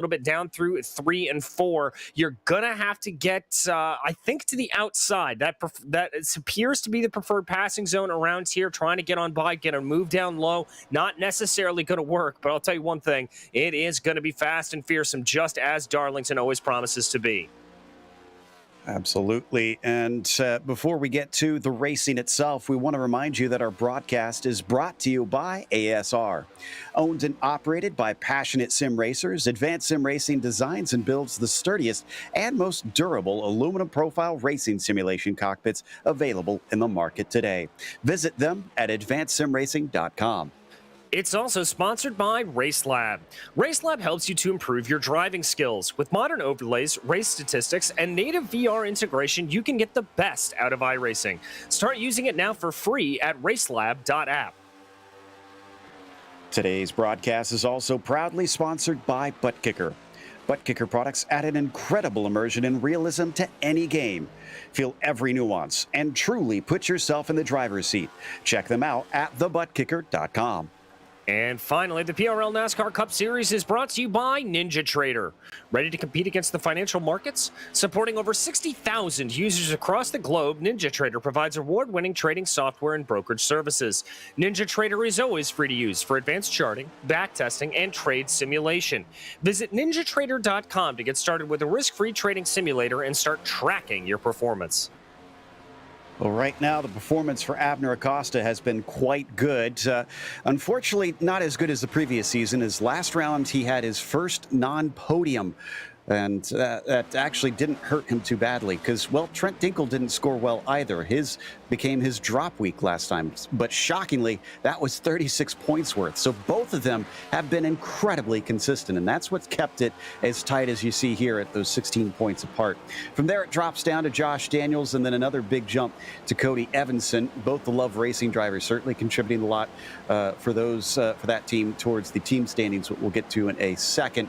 little bit down through 3 and 4. You're gonna have to get, I think, to the outside. That appears to be the preferred passing zone around here. Trying to get on by, get a move down low. Not necessarily going to work, but I'll tell you one thing: it is going to be fast and fearsome, just as Darlington always promises to be. Absolutely. And before we get to the racing itself, we want to remind you that our broadcast is brought to you by ASR. Owned and operated by passionate sim racers, Advanced Sim Racing designs and builds the sturdiest and most durable aluminum profile racing simulation cockpits available in the market today. Visit them at advancedsimracing.com. It's also sponsored by RaceLab. RaceLab helps you to improve your driving skills. With modern overlays, race statistics, and native VR integration, you can get the best out of iRacing. Start using it now for free at racelab.app. Today's broadcast is also proudly sponsored by ButtKicker. ButtKicker products add an incredible immersion and realism to any game. Feel every nuance and truly put yourself in the driver's seat. Check them out at thebuttkicker.com. And finally, the PRL NASCAR Cup Series is brought to you by NinjaTrader. Ready to compete against the financial markets? Supporting over 60,000 users across the globe, NinjaTrader provides award-winning trading software and brokerage services. NinjaTrader is always free to use for advanced charting, backtesting, and trade simulation. Visit NinjaTrader.com to get started with a risk-free trading simulator and start tracking your performance. Well, right now, the performance for Abner Acosta has been quite good. Unfortunately, not as good as the previous season. His last round, he had his first non-podium. And that actually didn't hurt him too badly because, well, Trent Dinkle didn't score well either. His became his drop week last time. But shockingly, that was 36 points worth. So both of them have been incredibly consistent. And that's what's kept it as tight as you see here at those 16 points apart. From there, it drops down to Josh Daniels and then another big jump to Cody Evanson. Both the Love Racing drivers certainly contributing a lot for that team towards the team standings, what we'll get to in a second.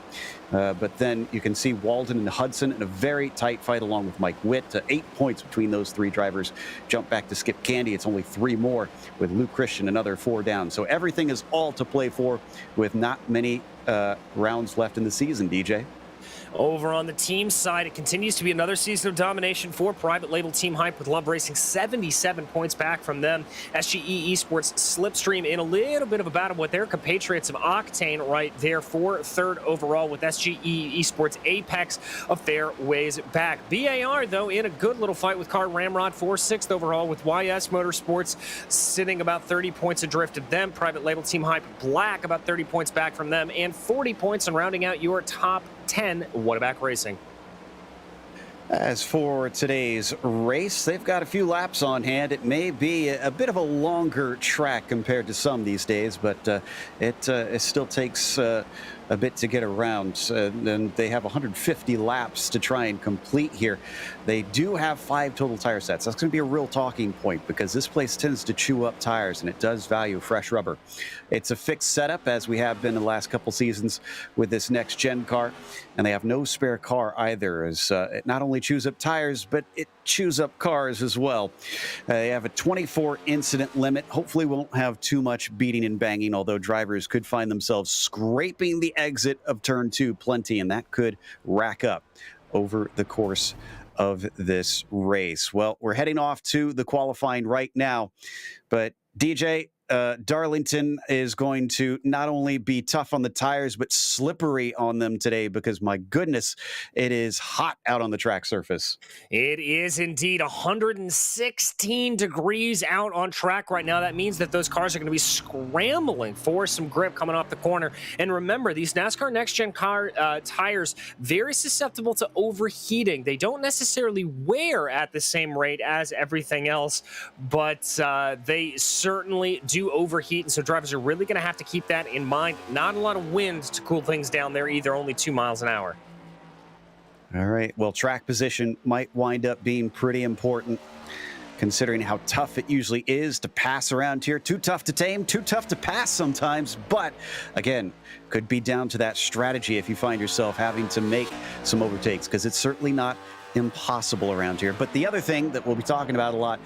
But then you can see Walden and Hudson in a very tight fight along with Mike Witt. 8 points between those three drivers. Jump back to Skip Candy. It's only 3 more with Luke Christian, another 4 down. So everything is all to play for with not many rounds left in the season, DJ. Over on the team side, it continues to be another season of domination for private label Team Hype with Love Racing, 77 points back from them. SGE Esports Slipstream in a little bit of a battle with their compatriots of Octane right there for third overall, with SGE Esports Apex a fair ways back. BAR, though, in a good little fight with Car Ramrod for sixth overall, with YS Motorsports sitting about 30 points adrift of them. Private label Team Hype Black about 30 points back from them, and 40 points in rounding out your top 10 Whataback Racing. As for today's race, they've got a few laps on hand. It may be a bit of a longer track compared to some these days, but it still takes a bit to get around. And they have 150 laps to try and complete here. They do have 5 total tire sets. That's going to be a real talking point because this place tends to chew up tires, and it does value fresh rubber. It's a fixed setup, as we have been the last couple seasons with this next-gen car, and they have no spare car either, as it not only chews up tires, but it chews up cars as well. They have a 24 incident limit. Hopefully won't have too much beating and banging, although drivers could find themselves scraping the exit of turn 2 plenty, and that could rack up over the course of this race. Well, we're heading off to the qualifying right now, but DJ, Darlington is going to not only be tough on the tires, but slippery on them today because, my goodness, it is hot out on the track surface. It is indeed 116 degrees out on track right now. That means that those cars are going to be scrambling for some grip coming off the corner. And remember, these NASCAR next-gen car tires, very susceptible to overheating. They don't necessarily wear at the same rate as everything else, but they certainly do overheat, and so drivers are really going to have to keep that in mind. Not a lot of wind to cool things down there either, only 2 miles an hour. All right, well, track position might wind up being pretty important considering how tough it usually is to pass around here. Too tough to tame, too tough to pass sometimes, but again, could be down to that strategy if you find yourself having to make some overtakes, because it's certainly not impossible around here. But the other thing that we'll be talking about a lot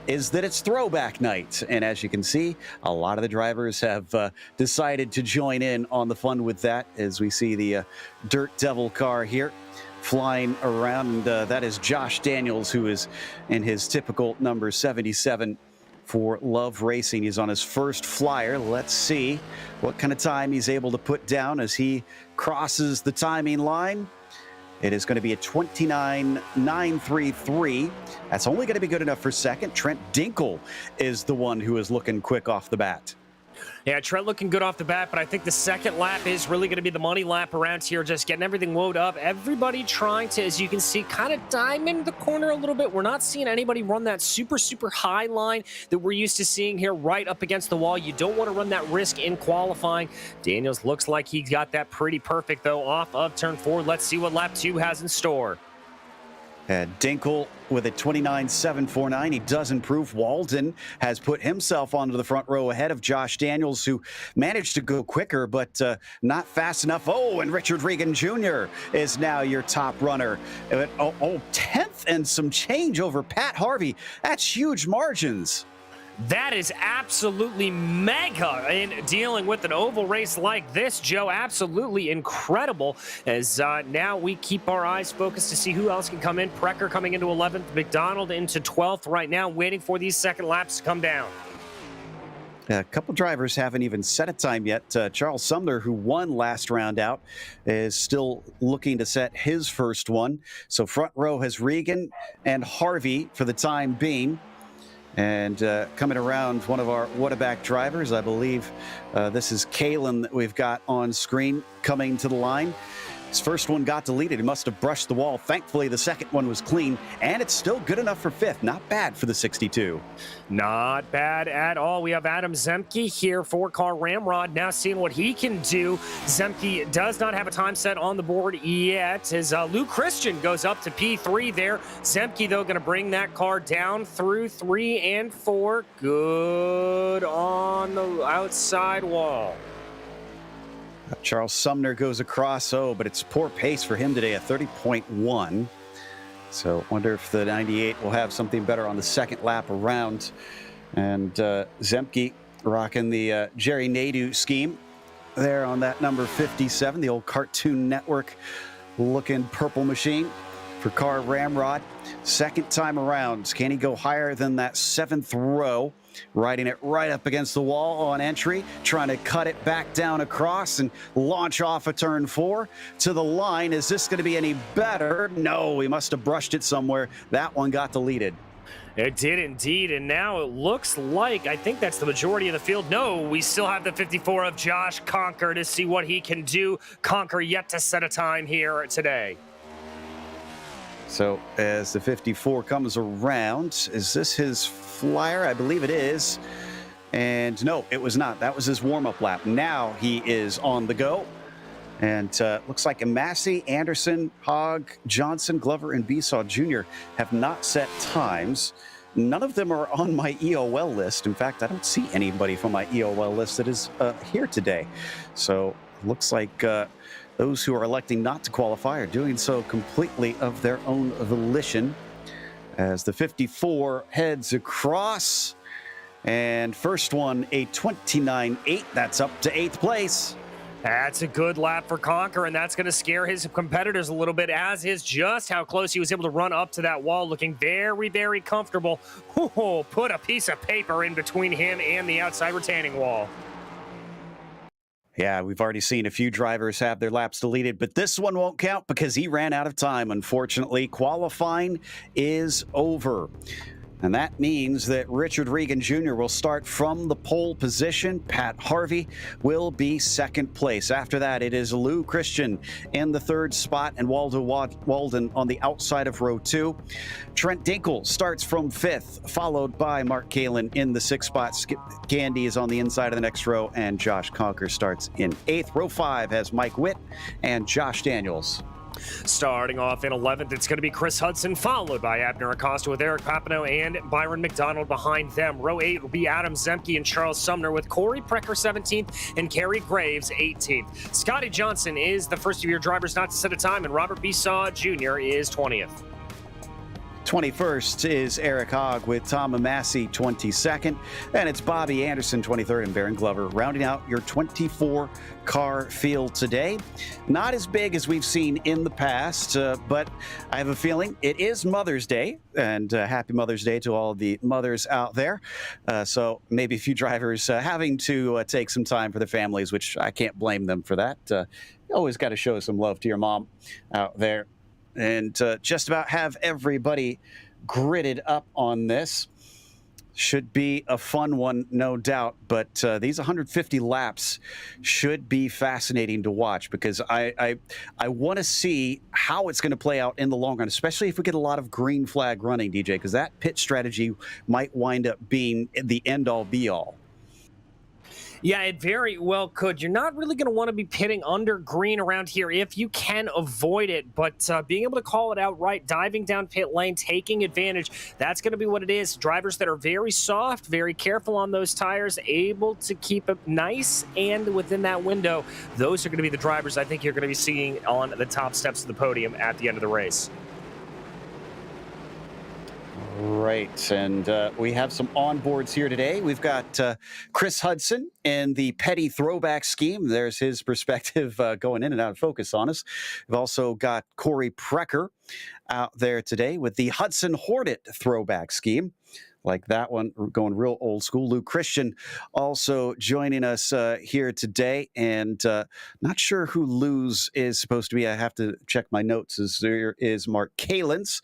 is that it's throwback night. And as you can see, a lot of the drivers have decided to join in on the fun with that, as we see the Dirt Devil car here flying around. That is Josh Daniels, who is in his typical number 77 for Love Racing. He's on his first flyer. Let's see what kind of time he's able to put down as he crosses the timing line. It is going to be a 29.933. That's only going to be good enough for second. Trent Dinkle is the one who is looking quick off the bat. Yeah, Trent looking good off the bat, but I think the second lap is really going to be the money lap around here, just getting everything wound up. Everybody trying to, as you can see, kind of diamond the corner a little bit. We're not seeing anybody run that super, super high line that we're used to seeing here right up against the wall. You don't want to run that risk in qualifying. Daniels looks like he got that pretty perfect, though, off of turn 4. Let's see what lap 2 has in store. Dinkle with a 29.749. He does improve. Walden has put himself onto the front row ahead of Josh Daniels, who managed to go quicker, but not fast enough. Oh, and Richard Regan Jr. is now your top runner. 10th and some change over Pat Harvey. That's huge margins. That is absolutely mega in dealing with an oval race like this, Joe. Absolutely incredible. As now we keep our eyes focused to see who else can come in. Precker coming into 11th, McDonald into 12th right now, waiting for these second laps to come down. A couple drivers haven't even set a time yet. Charles Sumner, who won last round out, is still looking to set his first one. So front row has Regan and Harvey for the time being. And coming around, one of our Whataback drivers, I believe this is Kalen that we've got on screen coming to the line. His first one got deleted. He must have brushed the wall. Thankfully, the second one was clean, and it's still good enough for 5th. Not bad for the 62. Not bad at all. We have Adam Zemke here, 4-car Ramrod, now seeing what he can do. Zemke does not have a time set on the board yet, as Lou Christian goes up to P3 there. Zemke, though, going to bring that car down through 3 and 4. Good on the outside wall. Charles Sumner goes across, but it's poor pace for him today, a 30.1. So wonder if the 98 will have something better on the second lap around. And Zemke rocking the Jerry Nadeau scheme there on that number 57, the old Cartoon Network looking purple machine for car Ramrod. Second time around, can he go higher than that 7th row? Riding it right up against the wall on entry, trying to cut it back down across and launch off a turn 4 to the line. Is this going to be any better? No, he must have brushed it somewhere. That one got deleted. It did indeed, and now it looks like, I think that's the majority of the field. No, we still have the 54 of Josh Conker to see what he can do. Conker yet to set a time here today. So as the 54 comes around, is this his flyer? I believe it is. And no, it was not. That was his warm-up lap. Now he is on the go. And looks like Massey, Anderson, Hogg, Johnson, Glover, and Besaw Jr. have not set times. None of them are on my EOL list. In fact, I don't see anybody from my EOL list that is here today. So looks like those who are electing not to qualify are doing so completely of their own volition. As the 54 heads across, and first one a 29.8. That's up to 8th place. That's a good lap for Conker, and that's going to scare his competitors a little bit, as is just how close he was able to run up to that wall, looking very, very comfortable. Ooh, put a piece of paper in between him and the outside retaining wall. Yeah, we've already seen a few drivers have their laps deleted, but this one won't count because he ran out of time, unfortunately. Qualifying is over. And that means that Richard Regan Jr. will start from the pole position. Pat Harvey will be 2nd place. After that, it is Lou Christian in the 3rd spot and Waldo Walden on the outside of row 2. Trent Dinkle starts from 5th, followed by Mark Kalen in the 6th spot. Skip Gandy is on the inside of the next row, and Josh Conker starts in 8th. Row 5 has Mike Witt and Josh Daniels. Starting off in 11th, it's going to be Chris Hudson, followed by Abner Acosta with Eric Papineau and Byron McDonald behind them. Row 8 will be Adam Zemke and Charles Sumner, with Corey Precker 17th and Kerry Graves 18th. Scotty Johnson is the first of your drivers not to set a time, and Robert Besaw Jr. is 20th. 21st is Eric Hogg with Tom Amassi 22nd. And it's Bobby Anderson 23rd and Baron Glover rounding out your 24-car field today. Not as big as we've seen in the past, but I have a feeling it is Mother's Day. And happy Mother's Day to all the mothers out there. So maybe a few drivers having to take some time for their families, which I can't blame them for that. You always got to show some love to your mom out there. And just about have everybody gridded up on this. Should be a fun one, no doubt. But these 150 laps should be fascinating to watch because I want to see how it's going to play out in the long run, especially if we get a lot of green flag running, DJ, because that pit strategy might wind up being the end-all, be-all. Yeah, it very well could. You're not really going to want to be pitting under green around here if you can avoid it. But being able to call it out right, diving down pit lane, taking advantage, that's going to be what it is. Drivers that are very soft, very careful on those tires, able to keep it nice and within that window, those are going to be the drivers I think you're going to be seeing on the top steps of the podium at the end of the race. Right, and we have some onboards here today. We've got Chris Hudson in the petty throwback scheme. There's his perspective going in and out of focus on us. We've also got Corey Precker out there today with the Hudson Hornet throwback scheme. Like that one, going real old school. Luke Christian also joining us here today. And not sure who Lou's is supposed to be. I have to check my notes. There is Mark Kalins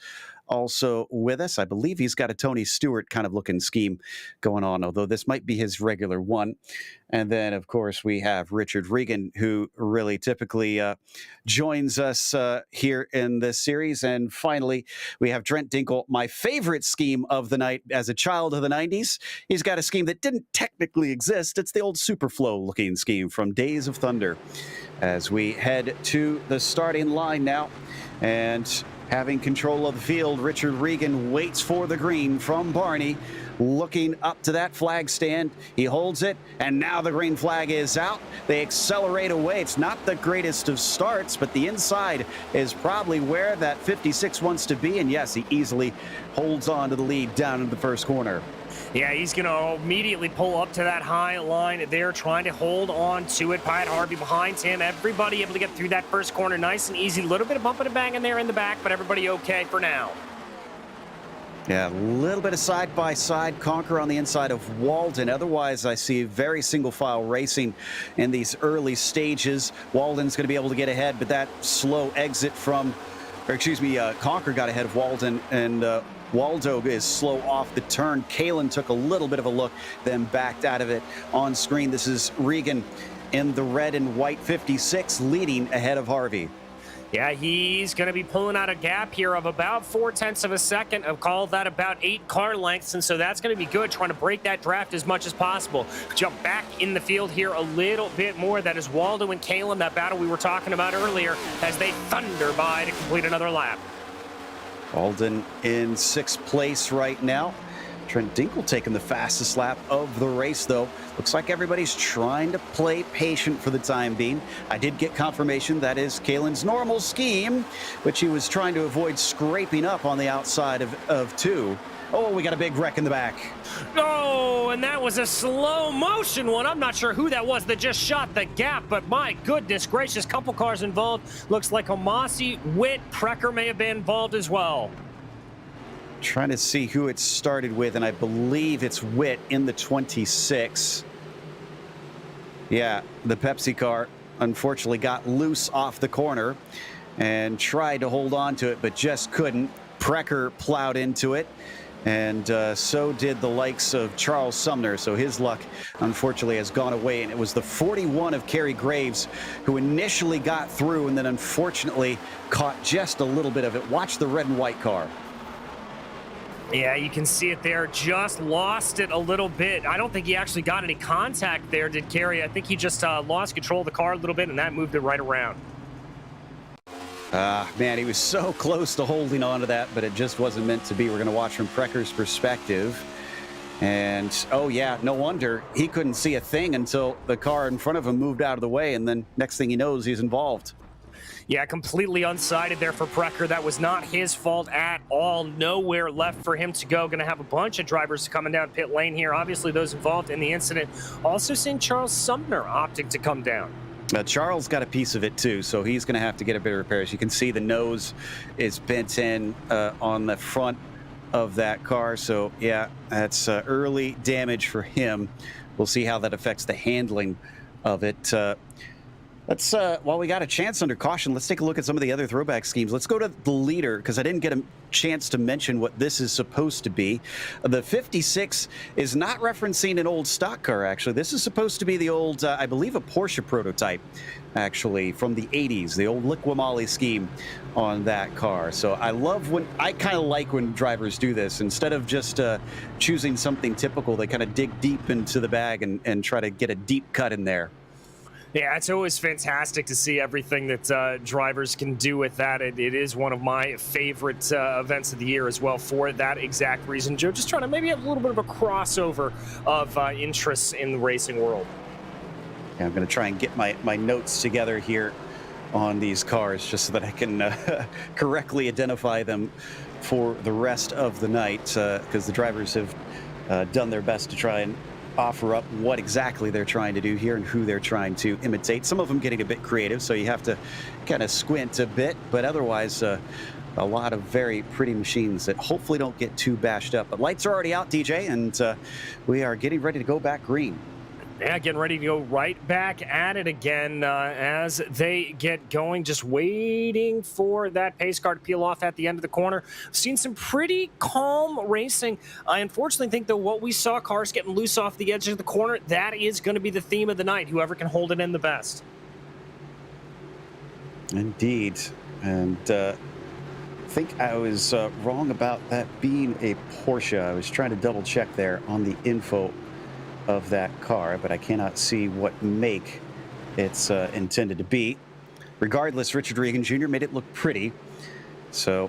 also with us. I believe he's got a Tony Stewart kind of looking scheme going on, although this might be his regular one. And then, of course, we have Richard Regan, who really typically joins us here in this series. And finally, we have Trent Dinkle, my favorite scheme of the night as a child of the 90s. He's got a scheme that didn't technically exist. It's the old Superflow looking scheme from Days of Thunder. As we head to the starting line now, and having control of the field, Richard Regan waits for the green from Barney, looking up to that flag stand. He holds it, and now the green flag is out. They accelerate away. It's not the greatest of starts, but the inside is probably where that 56 wants to be, and yes, he easily holds on to the lead down in the first corner. Yeah, he's going to immediately pull up to that high line there, trying to hold on to it. Pat Harvey behind him. Everybody able to get through that first corner nice and easy. A little bit of bumping and banging there in the back, but everybody okay for now. Yeah, a little bit of side-by-side conquer on the inside of Walden. Otherwise, I see very single-file racing in these early stages. Walden's going to be able to get ahead, but that slow exit from, Conquer got ahead of Walden, and Waldo is slow off the turn. Kalen took a little bit of a look, then backed out of it on screen. This is Regan in the red and white 56, leading ahead of Harvey. Yeah, he's going to be pulling out a gap here of about 0.4 of a second. I've called that about 8 car lengths, and so that's going to be good, trying to break that draft as much as possible. Jump back in the field here a little bit more. That is Waldo and Kalen, that battle we were talking about earlier, as they thunder by to complete another lap. Walden in 6th place right now. Trent Dinkle taking the fastest lap of the race, though. Looks like everybody's trying to play patient for the time being. I did get confirmation that is Kalen's normal scheme, which he was trying to avoid scraping up on the outside of 2. Oh, we got a big wreck in the back. Oh, and that was a slow motion one. I'm not sure who that was that just shot the gap, but my goodness gracious, couple cars involved. Looks like Omasi, Witt, Precker may have been involved as well. Trying to see who it started with, and I believe it's Witt in the 26. Yeah, the Pepsi car unfortunately got loose off the corner and tried to hold on to it, but just couldn't. Precker plowed into it, and so did the likes of Charles Sumner. So his luck, unfortunately, has gone away, and it was the 41 of Kerry Graves who initially got through and then unfortunately caught just a little bit of it. Watch the red and white car. Yeah, you can see it there. Just lost it a little bit. I don't think he actually got any contact there, did Kerry. I think he just lost control of the car a little bit, and that moved it right around. Man, he was so close to holding on to that, but it just wasn't meant to be. We're going to watch from Precker's perspective. And, oh, yeah, no wonder he couldn't see a thing until the car in front of him moved out of the way, and then next thing he knows, he's involved. Yeah, completely unsided there for Precker. That was not his fault at all. Nowhere left for him to go. Going to have a bunch of drivers coming down pit lane here. Obviously, those involved in the incident. Also seeing Charles Sumner opting to come down. Charles got a piece of it too, so he's going to have to get a bit of repairs. You can see the nose is bent in on the front of that car. So yeah, that's early damage for him. We'll see how that affects the handling of it. While we got a chance under caution, let's take a look at some of the other throwback schemes. Let's go to the leader, because I didn't get a chance to mention what this is supposed to be. The 56 is not referencing an old stock car, actually. This is supposed to be the old, I believe, a Porsche prototype, actually, from the 80s, the old Liqui scheme on that car. So I kind of like when drivers do this. Instead of just choosing something typical, they kind of dig deep into the bag and try to get a deep cut in there. Yeah, it's always fantastic to see everything that drivers can do with that. It is one of my favorite events of the year as well for that exact reason, Joe. Just trying to maybe have a little bit of a crossover of interests in the racing world. Yeah, I'm going to try and get my notes together here on these cars just so that I can correctly identify them for the rest of the night, because the drivers have done their best to try and offer up what exactly they're trying to do here and who they're trying to imitate. Some of them getting a bit creative, so you have to kind of squint a bit, but otherwise a lot of very pretty machines that hopefully don't get too bashed up. But lights are already out, DJ, and we are getting ready to go back green. Yeah, getting ready to go right back at it again as they get going, just waiting for that pace car to peel off at the end of the corner. Seen some pretty calm racing. I unfortunately think, though, what we saw, cars getting loose off the edge of the corner, that is going to be the theme of the night, whoever can hold it in the best. Indeed. And I think I was wrong about that being a Porsche. I was trying to double check there on the info of that car, but I cannot see what make it's intended to be. Regardless, Richard Regan Jr. made it look pretty. So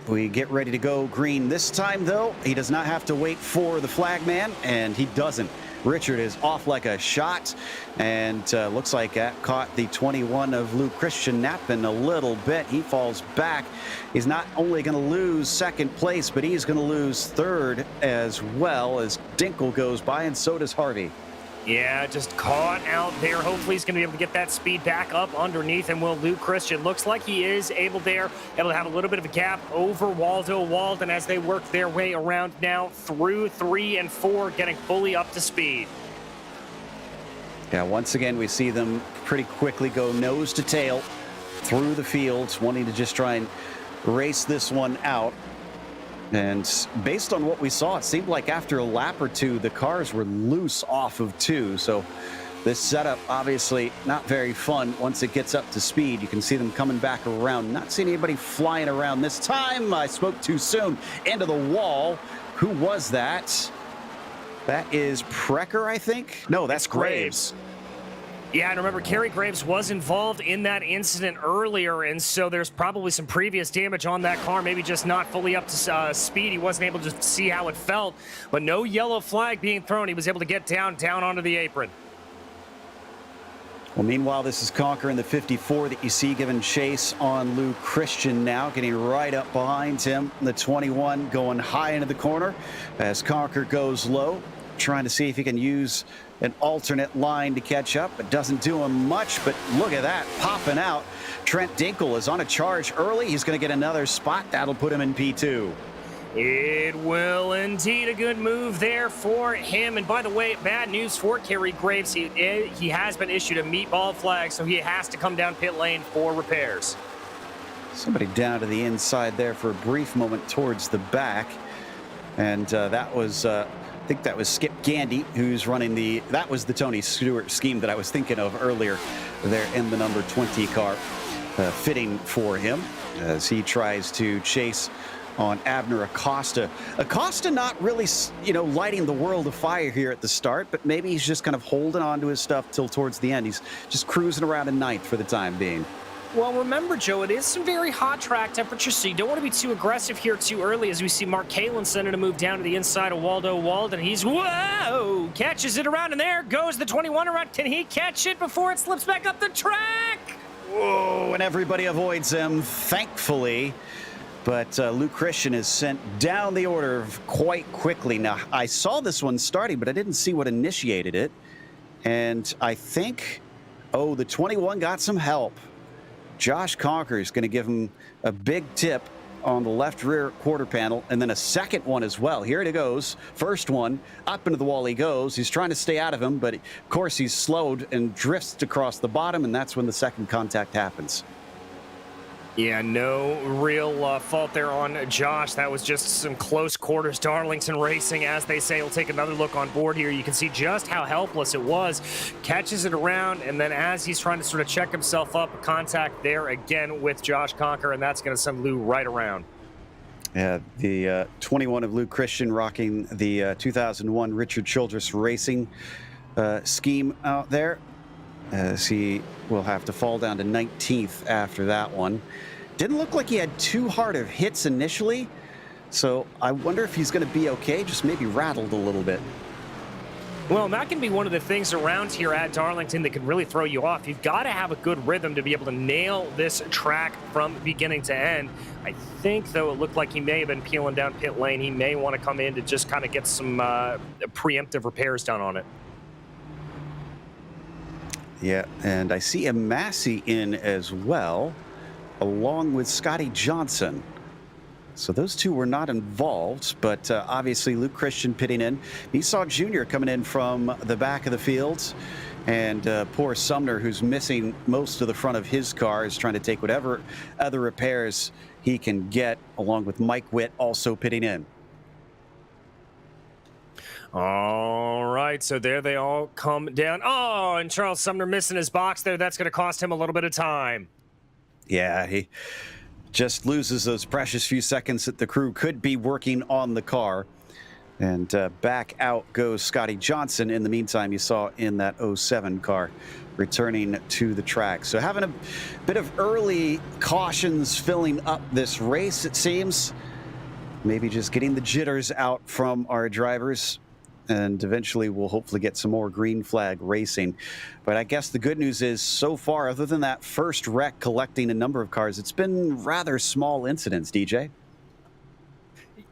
we get ready to go green. This time, though, he does not have to wait for the flag man, and he doesn't. Richard is off like a shot, and looks like that caught the 21 of Luke Christian napping a little bit. He falls back. He's not only going to lose second place, but he's going to lose third as well as Dinkle goes by, and so does Harvey. Yeah, just caught out there. Hopefully he's going to be able to get that speed back up underneath, and will Luke Christian. Looks like he is able to have a little bit of a gap over Walden as they work their way around now through 3 and 4, getting fully up to speed. Yeah, once again, we see them pretty quickly go nose to tail through the fields, wanting to just try and race this one out. And based on what we saw, it seemed like after a lap or two, the cars were loose off of 2. So this setup, obviously not very fun once it gets up to speed. You can see them coming back around. Not seeing anybody flying around this time. I spoke too soon. Into the wall. Who was that? That is Precker, I think. No, that's Graves. Yeah, and remember, Kerry Graves was involved in that incident earlier, and so there's probably some previous damage on that car, maybe just not fully up to speed. He wasn't able to see how it felt, but no yellow flag being thrown. He was able to get down onto the apron. Well, meanwhile, this is Conker in the 54 that you see giving chase on Luke Christian now, getting right up behind him. The 21 going high into the corner as Conker goes low, trying to see if he can use an alternate line to catch up. It doesn't do him much, but look at that, popping out. Trent Dinkle is on a charge early. He's going to get another spot. That'll put him in P2. It will indeed. A good move there for him. And by the way, bad news for Kerry Graves. He has been issued a meatball flag, so he has to come down pit lane for repairs. Somebody down to the inside there for a brief moment towards the back. And that was... I think that was Skip Gandy who's running that was the Tony Stewart scheme that I was thinking of earlier there in the number 20 car, fitting for him as he tries to chase on Abner Acosta. Acosta not really, lighting the world afire here at the start, but maybe he's just kind of holding on to his stuff till towards the end. He's just cruising around in ninth for the time being. Well, remember, Joe, it is some very hot track temperatures, so you don't want to be too aggressive here too early as we see Mark Kalin sending a move down to the inside of Walden. He's, whoa, catches it around, and there goes the 21 around. Can he catch it before it slips back up the track? Oh, and everybody avoids him, thankfully. But Luke Christian is sent down the order quite quickly. Now, I saw this one starting, but I didn't see what initiated it. And I think, oh, the 21 got some help. Josh Conker is going to give him a big tip on the left rear quarter panel, and then a second one as well. Here it goes. First one, up into the wall he goes. He's trying to stay out of him, but of course he's slowed and drifts across the bottom, and that's when the second contact happens. Yeah, no real fault there on Josh. That was just some close quarters. Darlington Racing, as they say, will take another look on board here. You can see just how helpless it was. Catches it around, and then as he's trying to sort of check himself up, contact there again with Josh Conker, and that's going to send Lou right around. Yeah, the 21 of Luke Christian rocking the 2001 Richard Childress Racing scheme out there, as he will have to fall down to 19th after that one. Didn't look like he had too hard of hits initially, so I wonder if he's going to be okay, just maybe rattled a little bit. Well, that can be one of the things around here at Darlington that can really throw you off. You've got to have a good rhythm to be able to nail this track from beginning to end. I think, though, it looked like he may have been peeling down pit lane. He may want to come in to just kind of get some preemptive repairs done on it. Yeah, and I see a Massey in as well, along with Scotty Johnson. So those two were not involved, but obviously Luke Christian pitting in. Esau Jr. coming in from the back of the field, and poor Sumner, who's missing most of the front of his car, is trying to take whatever other repairs he can get, along with Mike Witt also pitting in. All right, so there they all come down. Oh, and Charles Sumner missing his box there. That's going to cost him a little bit of time. Yeah, he just loses those precious few seconds that the crew could be working on the car. And back out goes Scotty Johnson. In the meantime, you saw in that 07 car returning to the track. So having a bit of early cautions filling up this race, it seems. Maybe just getting the jitters out from our drivers. And eventually we'll hopefully get some more green flag racing. But I guess the good news is, so far, other than that first wreck collecting a number of cars, it's been rather small incidents, DJ.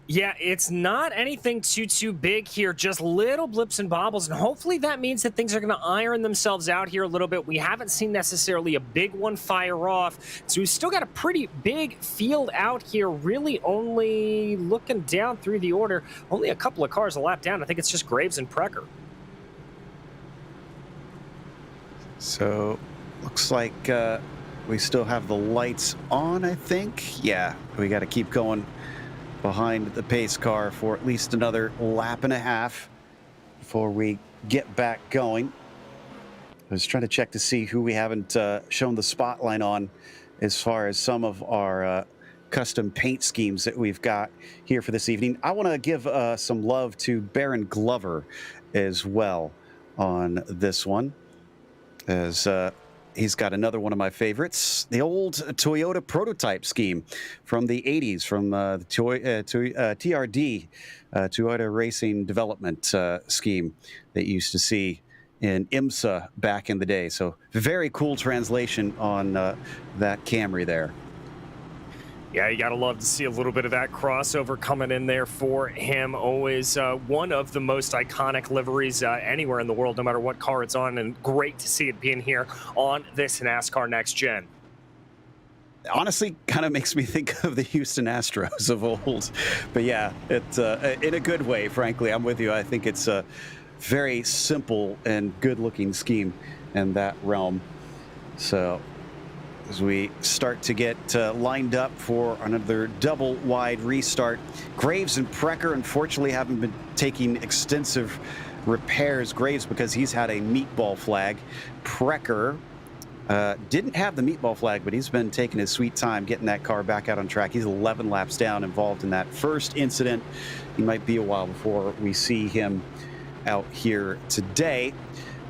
Yeah, it's not anything too big here, just little blips and bobbles, and hopefully that means that things are going to iron themselves out here a little bit. We haven't seen necessarily a big one fire off, so we've still got a pretty big field out here, really only looking down through the order, only a couple of cars a lap down. I think it's just Graves and Precker. So, looks like we still have the lights on, I think. Yeah, we got to keep going behind the pace car for at least another lap and a half before we get back going. I was trying to check to see who we haven't shown the spotlight on as far as some of our custom paint schemes that we've got here for this evening. I want to give some love to Baron Glover as well on this one, as he's got another one of my favorites, the old Toyota prototype scheme from the 80s, from the TRD, Toyota Racing Development scheme that you used to see in IMSA back in the day. So very cool translation on that Camry there. Yeah, you got to love to see a little bit of that crossover coming in there for him. Always one of the most iconic liveries anywhere in the world, no matter what car it's on, and great to see it being here on this NASCAR Next Gen. Honestly, kind of makes me think of the Houston Astros of old. But yeah, it's in a good way, frankly. I'm with you. I think it's a very simple and good-looking scheme in that realm. So as we start to get lined up for another double wide restart, Graves and Precker unfortunately haven't been taking extensive repairs. Graves because he's had a meatball flag. Precker didn't have the meatball flag, but he's been taking his sweet time getting that car back out on track. He's 11 laps down, involved in that first incident. He might be a while before we see him out here today.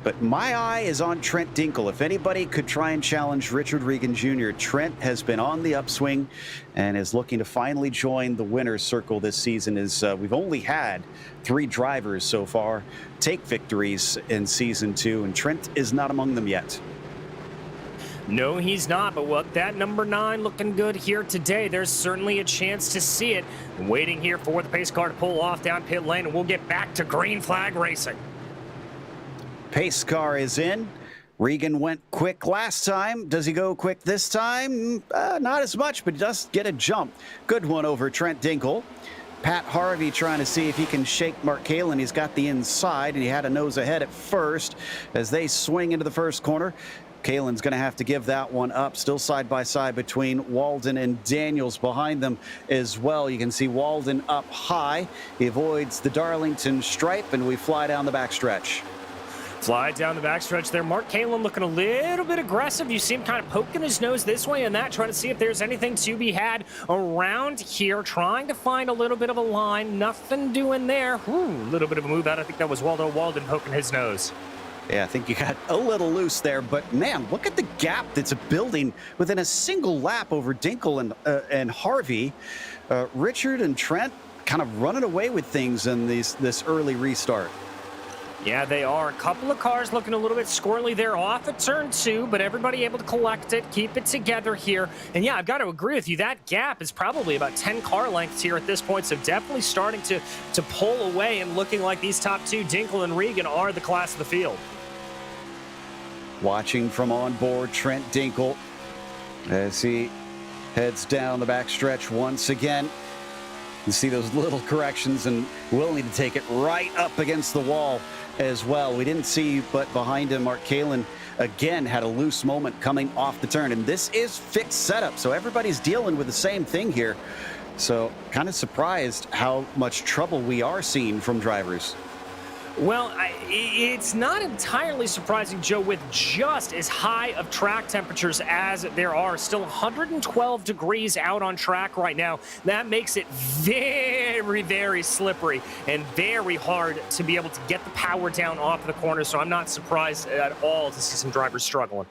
But my eye is on Trent Dinkle. If anybody could try and challenge Richard Regan Jr., Trent has been on the upswing and is looking to finally join the winner's circle this season. As we've only had 3 drivers so far take victories in Season 2, and Trent is not among them yet. No, he's not, but what that number 9 looking good here today. There's certainly a chance to see it. Waiting here for the pace car to pull off down pit lane, and we'll get back to green flag racing. Pace car is in. Regan went quick last time. Does he go quick this time? Not as much, but he does get a jump. Good one over Trent Dinkle. Pat Harvey trying to see if he can shake Mark Kalin. He's got the inside, and he had a nose ahead at first as they swing into the first corner. Kalin's going to have to give that one up. Still side by side between Walden and Daniels behind them as well. You can see Walden up high. He avoids the Darlington stripe, and we fly down the backstretch. Fly down the backstretch there. Mark Kalin looking a little bit aggressive. You see him kind of poking his nose this way and that, trying to see if there's anything to be had around here, trying to find a little bit of a line. Nothing doing there. A little bit of a move out. I think that was Waldo Walden poking his nose. Yeah, I think you got a little loose there, but man, look at the gap that's building within a single lap over Dinkle and Harvey. Richard and Trent kind of running away with things in this early restart. Yeah, they are. A couple of cars looking a little bit squirrely there off at turn 2, but everybody able to collect it, keep it together here. And yeah, I've got to agree with you. That gap is probably about 10 car lengths here at this point, so definitely starting to pull away and looking like these top 2, Dinkle and Regan, are the class of the field. Watching from on board, Trent Dinkle as he heads down the backstretch once again. You see those little corrections and willing to take it right up against the wall as well. We didn't see, but behind him, Mark Kalin again had a loose moment coming off the turn. And this is fixed setup, so everybody's dealing with the same thing here. So kind of surprised how much trouble we are seeing from drivers. Well, it's not entirely surprising, Joe, with just as high of track temperatures as there are. Still 112 degrees out on track right now. That makes it very, very slippery and very hard to be able to get the power down off of the corner. So I'm not surprised at all to see some drivers struggling.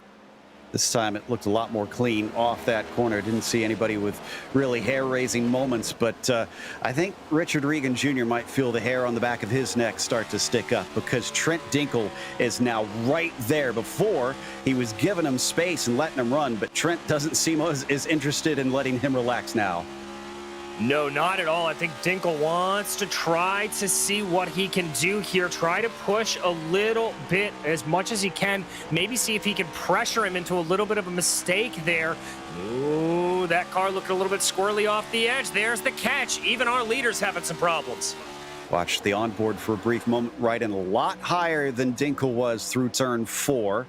This time it looked a lot more clean off that corner. Didn't see anybody with really hair-raising moments, but I think Richard Regan Jr. might feel the hair on the back of his neck start to stick up because Trent Dinkle is now right there. Before, he was giving him space and letting him run, but Trent doesn't seem as interested in letting him relax now. No, not at all. I think Dinkle wants to try to see what he can do here. Try to push a little bit as much as he can. Maybe see if he can pressure him into a little bit of a mistake there. Ooh, that car looking a little bit squirrely off the edge. There's the catch. Even our leader's having some problems. Watch the onboard for a brief moment, right in a lot higher than Dinkle was through turn 4.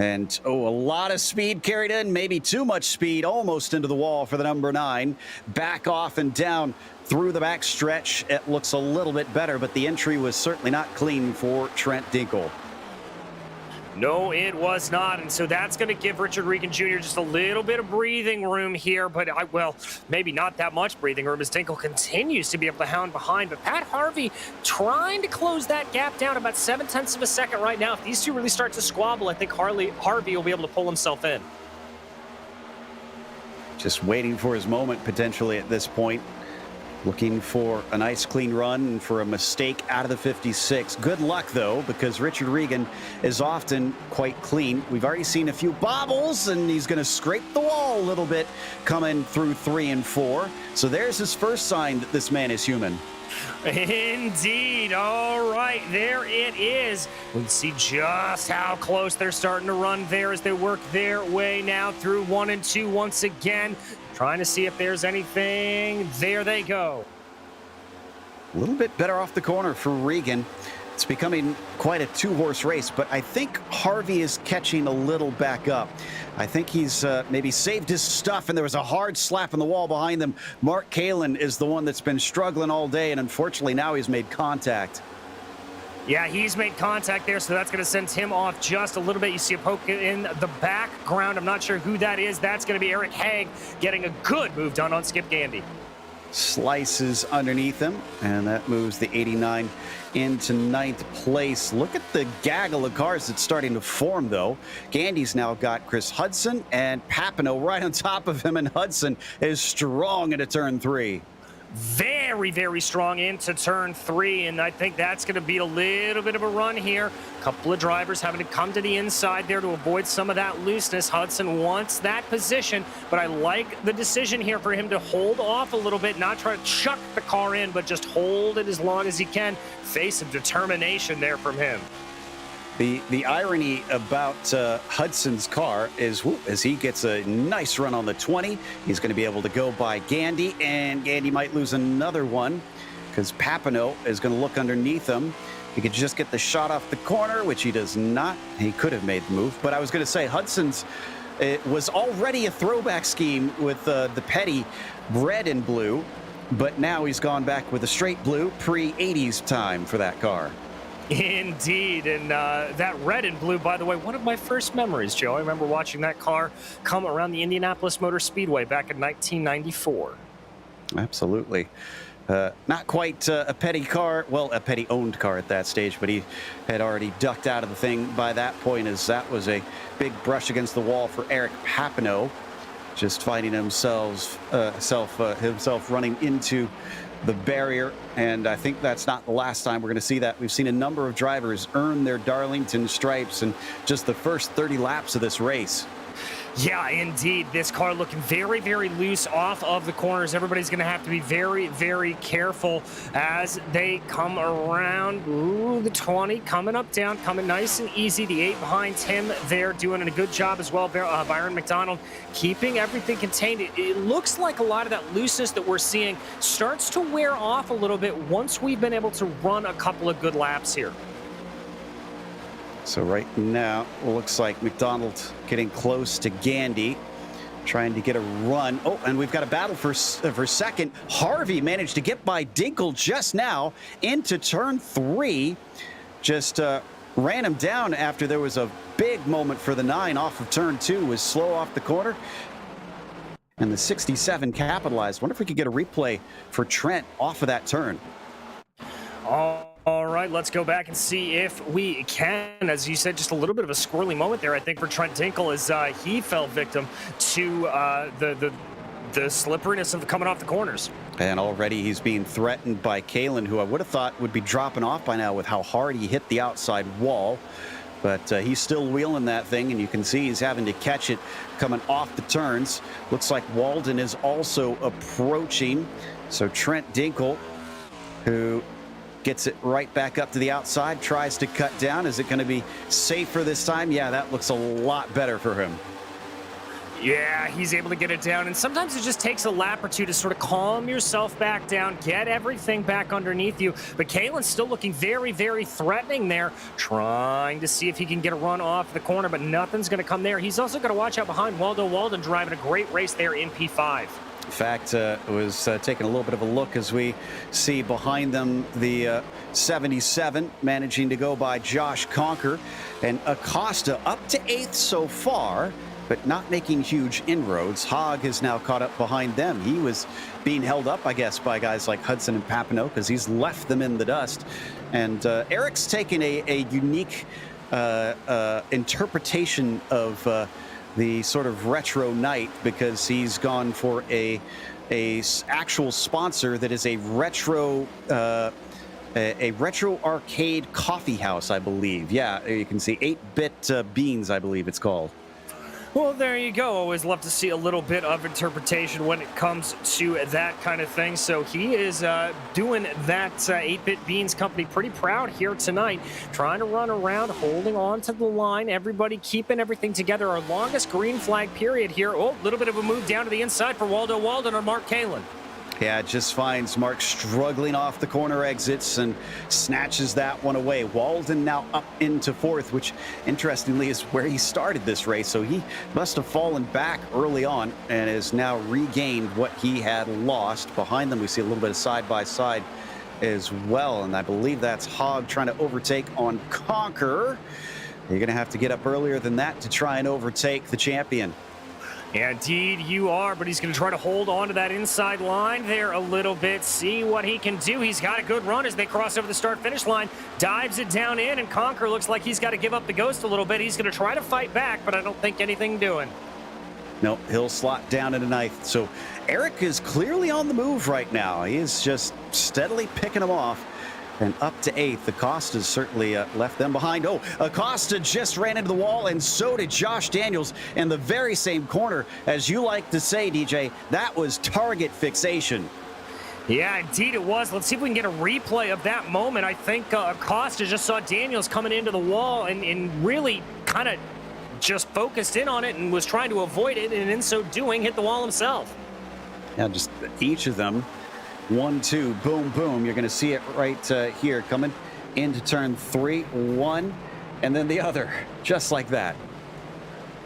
And, a lot of speed carried in, maybe too much speed, almost into the wall for the number 9. Back off and down through the back stretch. It looks a little bit better, but the entry was certainly not clean for Trent Dinkle. No, it was not, and so that's going to give Richard Regan Jr. just a little bit of breathing room here, but, well, maybe not that much breathing room as Dinkle continues to be able to hound behind, but Pat Harvey trying to close that gap down about 0.7 of a second right now. If these two really start to squabble, I think Harvey will be able to pull himself in. Just waiting for his moment, potentially, at this point. Looking for a nice clean run and for a mistake out of the 56. Good luck, though, because Richard Regan is often quite clean. We've already seen a few bobbles, and he's going to scrape the wall a little bit coming through 3 and 4. So there's his first sign that this man is human. Indeed. All right, there it is. We see just how close they're starting to run there as they work their way now through 1 and 2 once again. Trying to see if there's anything. There they go. A little bit better off the corner for Regan. It's becoming quite a 2-horse race, but I think Harvey is catching a little back up. I think he's maybe saved his stuff, and there was a hard slap in the wall behind them. Mark Kalin is the one that's been struggling all day, and unfortunately now he's made contact. Yeah, he's made contact there, so that's going to send him off just a little bit. You see a poke in the background. I'm not sure who that is. That's going to be Eric Haig getting a good move done on Skip Gandy. Slices underneath him, and that moves the 89 into 9th place. Look at the gaggle of cars that's starting to form, though. Gandy's now got Chris Hudson and Papineau right on top of him, and Hudson is strong into turn 3. very, very strong into turn 3, and I think that's going to be a little bit of a run here. A couple of drivers having to come to the inside there to avoid some of that looseness. Hudson wants that position, but I like the decision here for him to hold off a little bit, not try to chuck the car in, but just hold it as long as he can. Face some determination there from him. The irony about Hudson's car is as he gets a nice run on the 20, he's going to be able to go by Gandy, and Gandy might lose another one because Papineau is going to look underneath him. He could just get the shot off the corner, which he does not. He could have made the move, but I was going to say Hudson's it was already a throwback scheme with the Petty red and blue, but now he's gone back with a straight blue pre-80s time for that car. Indeed, and that red and blue, by the way, one of my first memories, Joe. I remember watching that car come around the Indianapolis Motor Speedway back in 1994. Absolutely. Not quite a Petty car, well, a Petty-owned car at that stage, but he had already ducked out of the thing by that point, as that was a big brush against the wall for Eric Papineau, just finding himself running into the barrier, and I think that's not the last time we're going to see that. We've seen a number of drivers earn their Darlington stripes in just the first 30 laps of this race. Yeah, indeed. This car looking very, very loose off of the corners. Everybody's going to have to be very, very careful as they come around. Ooh, the 20 coming up down, coming nice and easy. The 8 behind him there doing a good job as well. Byron McDonald keeping everything contained. It looks like a lot of that looseness that we're seeing starts to wear off a little bit once we've been able to run a couple of good laps here. So right now, looks like McDonald getting close to Gandy, trying to get a run. Oh, and we've got a battle for second. Harvey managed to get by Dinkle just now into turn 3. Just ran him down after there was a big moment for the 9 off of turn 2. Was slow off the corner. And the 67 capitalized. Wonder if we could get a replay for Trent off of that turn. All right, let's go back and see if we can. As you said, just a little bit of a squirrely moment there, I think, for Trent Dinkle as he fell victim to the slipperiness of coming off the corners. And already he's being threatened by Kalen, who I would have thought would be dropping off by now with how hard he hit the outside wall. But he's still wheeling that thing, and you can see he's having to catch it coming off the turns. Looks like Walden is also approaching. So Trent Dinkle, who gets it right back up to the outside, tries to cut down. Is it going to be safer this time? Yeah, that looks a lot better for him. Yeah, he's able to get it down, and sometimes it just takes a lap or two to sort of calm yourself back down, get everything back underneath you. But Kalen's still looking very, very threatening there, trying to see if he can get a run off the corner, but nothing's going to come there. He's also got to watch out behind Waldo Walden, driving a great race there in P5. In fact, was taking a little bit of a look as we see behind them the 77 managing to go by Josh Conker, and Acosta up to 8th so far, but not making huge inroads. Haag is now caught up behind them. He was being held up, I guess, by guys like Hudson and Papineau because he's left them in the dust. And Eric's taken a unique interpretation of the sort of retro night, because he's gone for a actual sponsor that is a retro arcade coffee house, I believe. Yeah, you can see 8-bit beans, I believe it's called. Well, there you go. Always love to see a little bit of interpretation when it comes to that kind of thing. So he is doing that 8-Bit Beans company pretty proud here tonight, trying to run around, holding on to the line, everybody keeping everything together. Our longest green flag period here. Oh, a little bit of a move down to the inside for Waldo Walden or Mark Kalen. Yeah, it just finds Mark struggling off the corner exits and snatches that one away. Walden now up into 4th, which interestingly is where he started this race. So he must have fallen back early on and has now regained what he had lost. Behind them, we see a little bit of side-by-side as well. And I believe that's Haag trying to overtake on Conqueror. You're going to have to get up earlier than that to try and overtake the champion. Indeed you are, but he's going to try to hold on to that inside line there a little bit, see what he can do. He's got a good run as they cross over the start-finish line, dives it down in, and Conquer looks like he's got to give up the ghost a little bit. He's going to try to fight back, but I don't think anything doing. No, he'll slot down into ninth. So Eric is clearly on the move right now. He is just steadily picking them off. And up to eighth. Acosta's certainly left them behind. Oh, Acosta just ran into the wall, and so did Josh Daniels in the very same corner. As you like to say, DJ, that was target fixation. Yeah, indeed it was. Let's see if we can get a replay of that moment. I think Acosta just saw Daniels coming into the wall and really kind of just focused in on it and was trying to avoid it, and in so doing, hit the wall himself. Yeah, just each of them. 1, 2, boom, boom. You're going to see it right here coming into turn 3, 1, and then the other, just like that.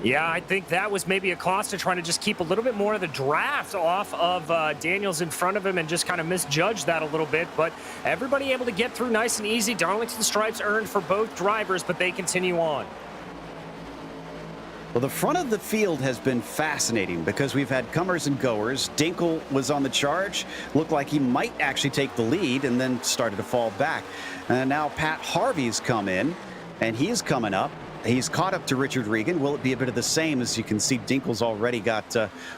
Yeah, I think that was maybe Acosta trying to just keep a little bit more of the draft off of Daniels in front of him and just kind of misjudged that a little bit. But everybody able to get through nice and easy. Darlington stripes earned for both drivers, but they continue on. Well, the front of the field has been fascinating because we've had comers and goers. Dinkle was on the charge, looked like he might actually take the lead, and then started to fall back. And now Pat Harvey's come in, and he's coming up. He's caught up to Richard Regan. Will it be a bit of the same? As you can see, Dinkle's already got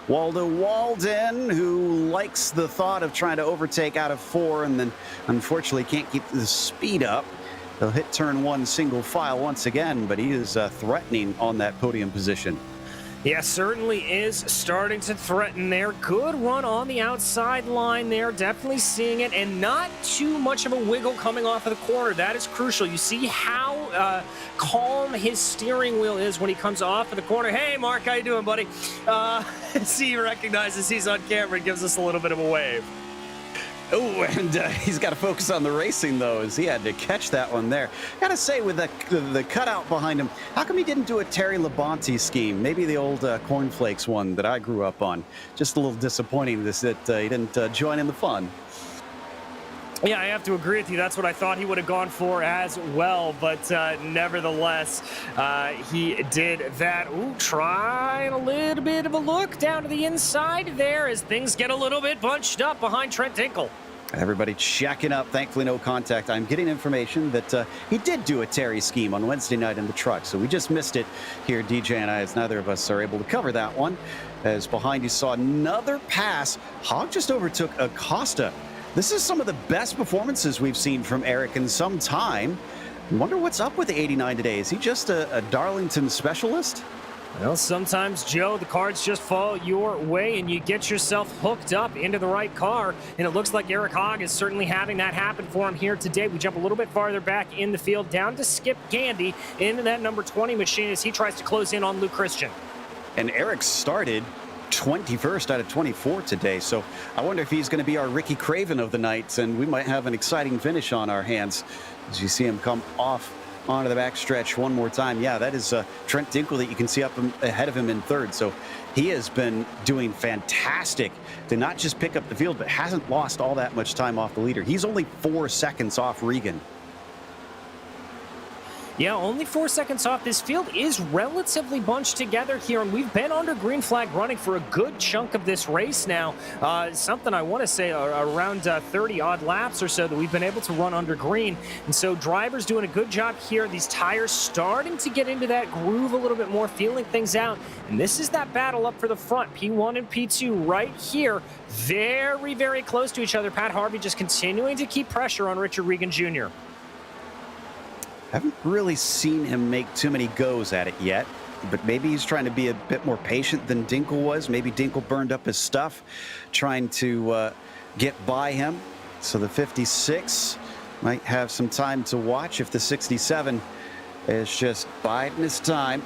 Waldo Walden, who likes the thought of trying to overtake out of 4, and then unfortunately can't keep the speed up. He'll hit turn 1 single file once again, but he is threatening on that podium position. Yeah, certainly is starting to threaten there. Good run on the outside line there. Definitely seeing it, and not too much of a wiggle coming off of the corner. That is crucial. You see how calm his steering wheel is when he comes off of the corner. Hey, Mark, how you doing, buddy? See, he recognizes he's on camera and gives us a little bit of a wave. Oh, and he's got to focus on the racing, though, as he had to catch that one there. Got to say, with the cutout behind him, how come he didn't do a Terry Labonte scheme? Maybe the old cornflakes one that I grew up on. Just a little disappointing that he didn't join in the fun. Yeah, I have to agree with you. That's what I thought he would have gone for as well. But nevertheless, he did that. Ooh, trying a little bit of a look down to the inside there as things get a little bit bunched up behind Trent Dinkle. Everybody checking up. Thankfully, no contact. I'm getting information that he did do a Terry scheme on Wednesday night in the truck. So we just missed it here, DJ and I, as neither of us are able to cover that one. As behind you saw another pass. Hogg just overtook Acosta. This is some of the best performances we've seen from Eric in some time. I wonder what's up with the 89 today. Is he just a Darlington specialist? Well, sometimes, Joe, the cards just fall your way and you get yourself hooked up into the right car. And it looks like Eric Hogg is certainly having that happen for him here today. We jump a little bit farther back in the field, down to Skip Gandy into that number 20 machine as he tries to close in on Luke Christian. And Eric started 21st out of 24 today. So I wonder if he's going to be our Ricky Craven of the night, and we might have an exciting finish on our hands as you see him come off onto the backstretch one more time. Yeah, that is Trent Dinkle that you can see up ahead of him in third. So he has been doing fantastic to not just pick up the field, but hasn't lost all that much time off the leader. He's only 4 seconds off Regan. Yeah, only 4 seconds off. This field is relatively bunched together here, and we've been under green flag running for a good chunk of this race now. Something I want to say around 30-odd laps or so that we've been able to run under green. And so drivers doing a good job here. These tires starting to get into that groove a little bit more, feeling things out. And this is that battle up for the front. P1 and P2 right here. Very, very close to each other. Pat Harvey just continuing to keep pressure on Richard Regan Jr. Haven't really seen him make too many goes at it yet, but maybe he's trying to be a bit more patient than Dinkle was. Maybe Dinkle burned up his stuff trying to get by him. So the 56 might have some time to watch if the 67 is just biding his time.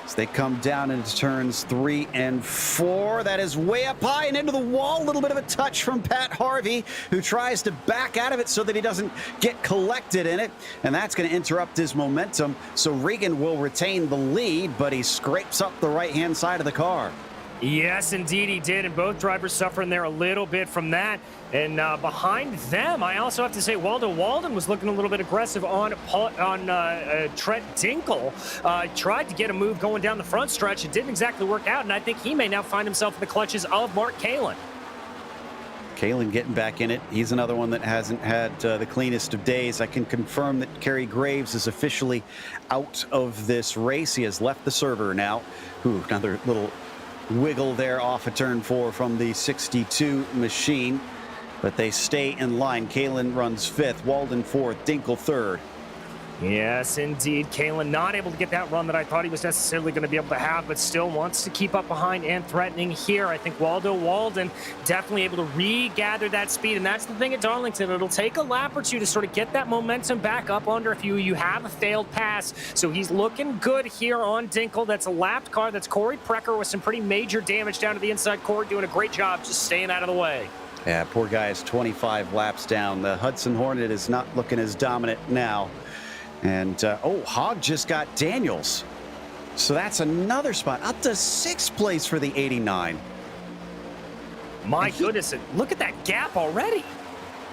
As they come down into turns 3 and 4. That is way up high and into the wall. A little bit of a touch from Pat Harvey, who tries to back out of it so that he doesn't get collected in it. And that's going to interrupt his momentum. So Regan will retain the lead, but he scrapes up the right-hand side of the car. Yes, indeed he did, and both drivers suffering there a little bit from that. And behind them, I also have to say, Waldo Walden was looking a little bit aggressive on Trent Dinkle. Tried to get a move going down the front stretch. It didn't exactly work out, and I think he may now find himself in the clutches of Mark Kalin. Kalin getting back in it. He's another one that hasn't had the cleanest of days. I can confirm that Kerry Graves is officially out of this race. He has left the server now. Ooh, another little wiggle there off of turn 4 from the 62 machine, but they stay in line. Kalen runs 5th, Walden 4th, Dinkle 3rd. Yes, indeed. Kalen not able to get that run that I thought he was necessarily going to be able to have, but still wants to keep up behind and threatening here. I think Walden definitely able to regather that speed, and that's the thing at Darlington. It'll take a lap or two to sort of get that momentum back up under if you have a failed pass. So he's looking good here on Dinkle. That's a lapped car. That's Corey Precker with some pretty major damage down to the inside core, doing a great job just staying out of the way. Yeah, poor guy is 25 laps down. The Hudson Hornet is not looking as dominant now. And, Hogg just got Daniels. So that's another spot. Up to 6th place for the 89. My goodness, look at that gap already.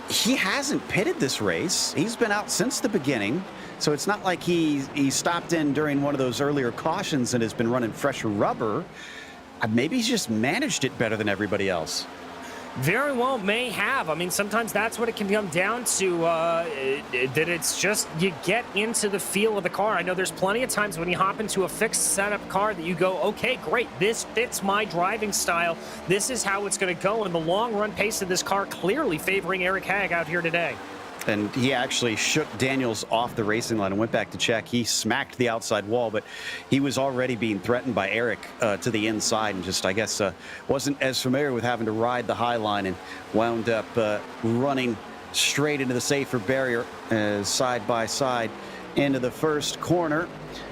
He hasn't pitted this race. He's been out since the beginning. So it's not like he stopped in during one of those earlier cautions and has been running fresher rubber. Maybe he's just managed it better than everybody else. Very well may have. I mean, sometimes that's what it can come down to, that it's just you get into the feel of the car. I know there's plenty of times when you hop into a fixed setup car that you go, okay, great, this fits my driving style. This is how it's going to go. And the long run pace of this car clearly favoring Eric Hagg out here today. And he actually shook Daniels off the racing line and went back to check. He smacked the outside wall, but he was already being threatened by Eric to the inside and just, I guess, wasn't as familiar with having to ride the high line and wound up running straight into the safer barrier side by side into the first corner.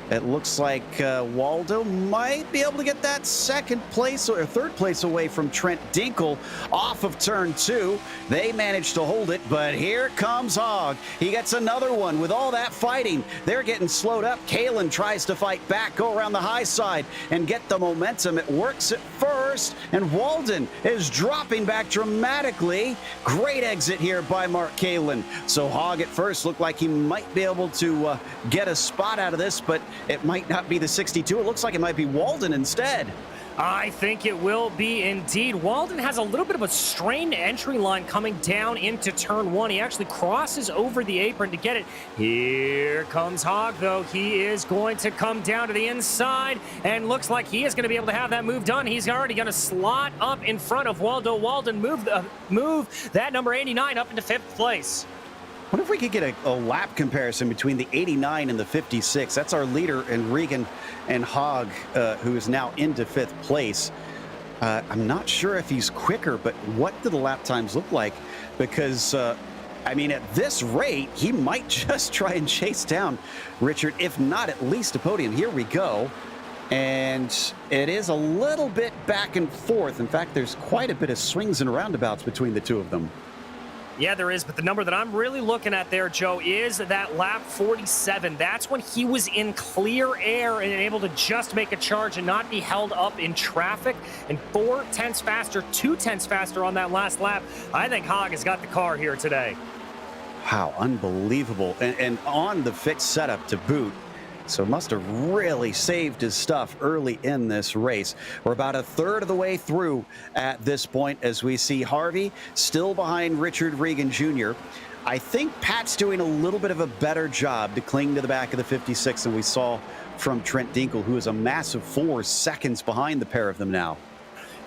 It looks like Waldo might be able to get that 2nd place or 3rd place away from Trent Dinkle off of turn 2. They managed to hold it, but here comes Hogg. He gets another one with all that fighting. They're getting slowed up. Kalen tries to fight back, go around the high side and get the momentum. It works at first, and Walden is dropping back dramatically. Great exit here by Mark Kalen. So Hogg at first looked like he might be able to get a spot out of this, but it might not be the 62. It looks like it might be Walden instead. I think it will be indeed. Walden has a little bit of a strained entry line coming down into turn 1. He actually crosses over the apron to get it. Here comes Hogg, though. He is going to come down to the inside and looks like he is going to be able to have that move done. He's already going to slot up in front of Waldo. Walden move that number 89 up into 5th place. What if we could get a lap comparison between the 89 and the 56? That's our leader in Regan and Hogg, who is now into 5th place. I'm not sure if he's quicker, but what do the lap times look like? Because, I mean, at this rate, he might just try and chase down Richard, if not at least a podium. Here we go. And it is a little bit back and forth. In fact, there's quite a bit of swings and roundabouts between the two of them. Yeah, there is, but the number that I'm really looking at there, Joe, is that lap 47. That's when he was in clear air and able to just make a charge and not be held up in traffic. And 4 tenths faster, 2 tenths faster on that last lap. I think Hogg has got the car here today. Wow, unbelievable. And on the fixed setup to boot. So must have really saved his stuff early in this race. We're about a third of the way through at this point as we see Harvey still behind Richard Regan Jr. I think Pat's doing a little bit of a better job to cling to the back of the 56 than we saw from Trent Dinkle, who is a massive 4 seconds behind the pair of them now.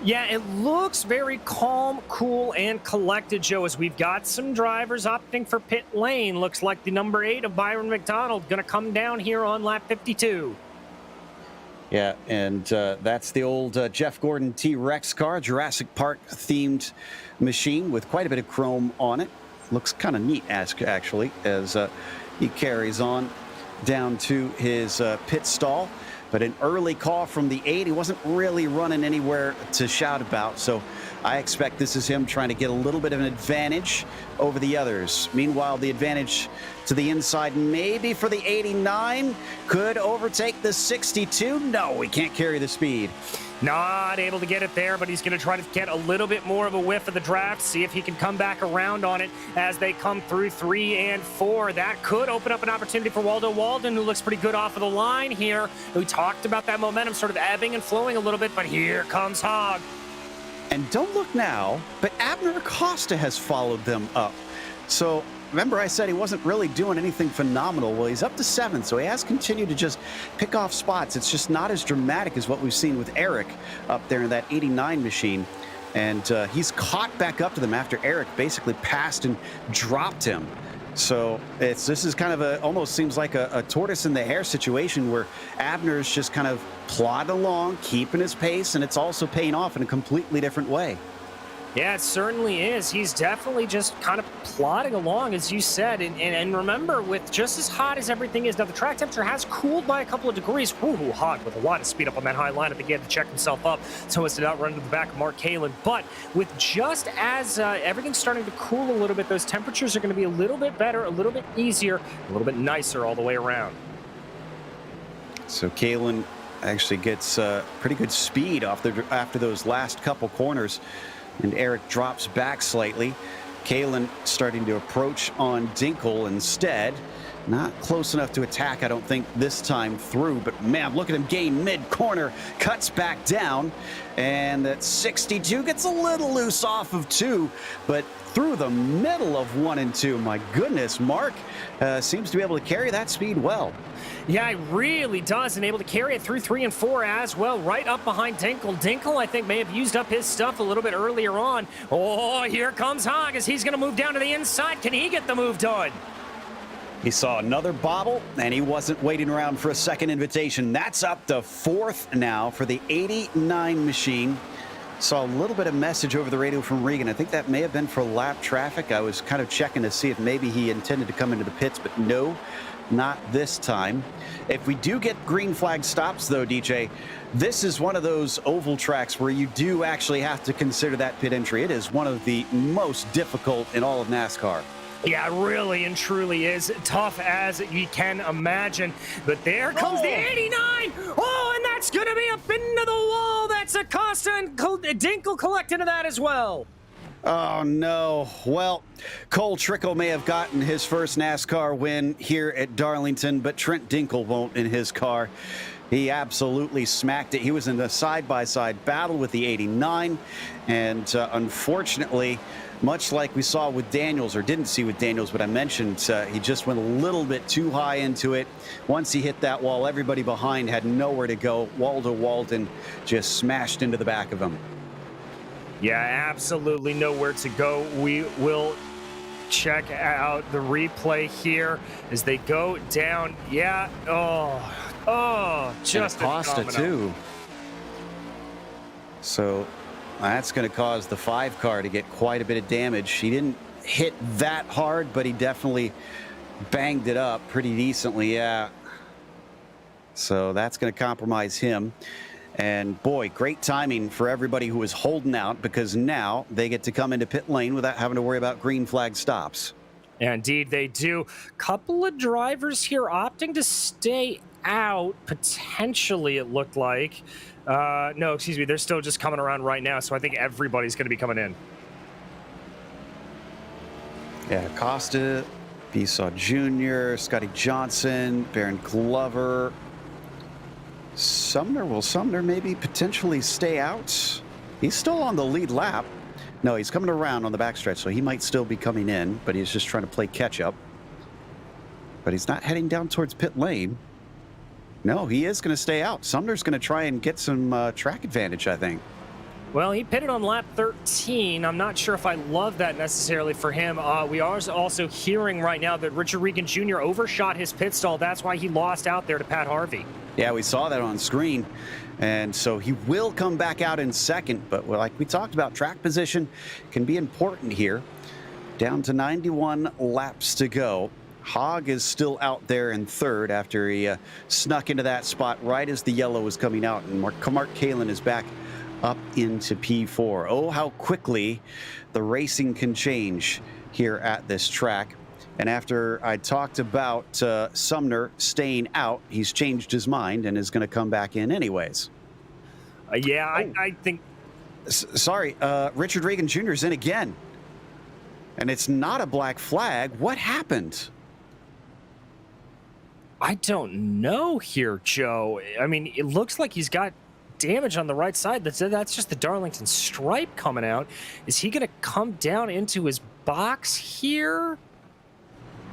Yeah, it looks very calm, cool, and collected, Joe, as we've got some drivers opting for pit lane. Looks like the number 8 of Byron McDonald going to come down here on lap 52. Yeah, and that's the old Jeff Gordon T-Rex car, Jurassic Park themed machine with quite a bit of chrome on it. Looks kind of neat, actually, as he carries on down to his pit stall. But an early call from the 8, he wasn't really running anywhere to shout about. So I expect this is him trying to get a little bit of an advantage over the others. Meanwhile, the advantage to the inside, maybe for the 89, could overtake the 62. No, he can't carry the speed. Not able to get it there, but he's going to try to get a little bit more of a whiff of the draft, see if he can come back around on it as they come through 3 and 4. That could open up an opportunity for Waldo Walden, who looks pretty good off of the line here. We talked about that momentum sort of ebbing and flowing a little bit, but here comes Hogg. And don't look now, but Abner Acosta has followed them up. So remember I said he wasn't really doing anything phenomenal. Well, he's up to 7th, so he has continued to just pick off spots. It's just not as dramatic as what we've seen with Eric up there in that 89 machine. And he's caught back up to them after Eric basically passed and dropped him. So this is kind of almost seems like a tortoise in the hare situation where Abner's just kind of plodding along, keeping his pace, and it's also paying off in a completely different way. Yeah, it certainly is. He's definitely just kind of plodding along, as you said. And remember, with just as hot as everything is, now the track temperature has cooled by a couple of degrees. Woohoo, hot with a lot of speed up on that high line. I think he had to check himself up so as to not run to the back of Mark Kalin. But with just as everything's starting to cool a little bit, those temperatures are going to be a little bit better, a little bit easier, a little bit nicer all the way around. So Kalin actually gets pretty good speed after those last couple corners. And Eric drops back slightly. Kalin starting to approach on Dinkel instead. Not close enough to attack, I don't think, this time through. But, man, look at him gain mid-corner. Cuts back down. And that 62 gets a little loose off of 2. But through the middle of 1 and 2. My goodness, Mark seems to be able to carry that speed well. Yeah, he really does, and able to carry it through 3 and 4 as well, right up behind Dinkel. Dinkel, I think, may have used up his stuff a little bit earlier on. Oh, here comes Hogg as he's going to move down to the inside. Can he get the move done? He saw another bobble, and he wasn't waiting around for a second invitation. That's up to 4th now for the 89 machine. Saw a little bit of message over the radio from Regan. I think that may have been for lap traffic. I was kind of checking to see if maybe he intended to come into the pits, but no, not this time. If we do get green flag stops, though, DJ, this is one of those oval tracks where you do actually have to consider that pit entry. It is one of the most difficult in all of NASCAR. Yeah, it really and truly is tough as you can imagine. But there comes the 89. Oh, and that's going to be up into the wall. That's Acosta and Dinkel collect into that as well. Oh, no. Well, Cole Trickle may have gotten his first NASCAR win here at Darlington, but Trent Dinkel won't in his car. He absolutely smacked it. He was in the side-by-side battle with the 89, and unfortunately, much like we saw with Daniels, or didn't see with Daniels, but I mentioned he just went a little bit too high into it. Once he hit that wall, everybody behind had nowhere to go. Waldo Walton just smashed into the back of him. Yeah, absolutely nowhere to go. We will check out the replay here as they go down. Yeah, just Acosta too. So that's going to cause the 5 car to get quite a bit of damage. He didn't hit that hard, but he definitely banged it up pretty decently, yeah. So that's going to compromise him. And boy, great timing for everybody who was holding out, because now they get to come into pit lane without having to worry about green flag stops. Yeah, indeed they do. Couple of drivers here opting to stay out, potentially, it looked like. No, excuse me, they're still just coming around right now, so I think everybody's going to be coming in. Yeah, Costa, Esau Jr., Scotty Johnson, Baron Glover. Sumner, will Sumner maybe potentially stay out? He's still on the lead lap. No, he's coming around on the backstretch, so he might still be coming in, but he's just trying to play catch up. But he's not heading down towards pit lane. No, he is going to stay out. Sumner's going to try and get some track advantage, I think. Well, he pitted on lap 13. I'm not sure if I love that necessarily for him. We are also hearing right now that Richard Regan Jr. overshot his pit stall. That's why he lost out there to Pat Harvey. Yeah, we saw that on screen. And so he will come back out in second. But like we talked about, track position can be important here. Down to 91 laps to go. Hogg is still out there in third after he snuck into that spot right as the yellow was coming out. And Mark Kalin is back up into P4. Oh, how quickly the racing can change here at this track. And after I talked about Sumner staying out, he's changed his mind and is going to come back in anyways. I think... Sorry, Richard Regan Jr. is in again. And it's not a black flag. What happened? I don't know here, Joe. I mean, it looks like he's got damage on the right side. That's just the Darlington stripe coming out. Is he going to come down into his box here?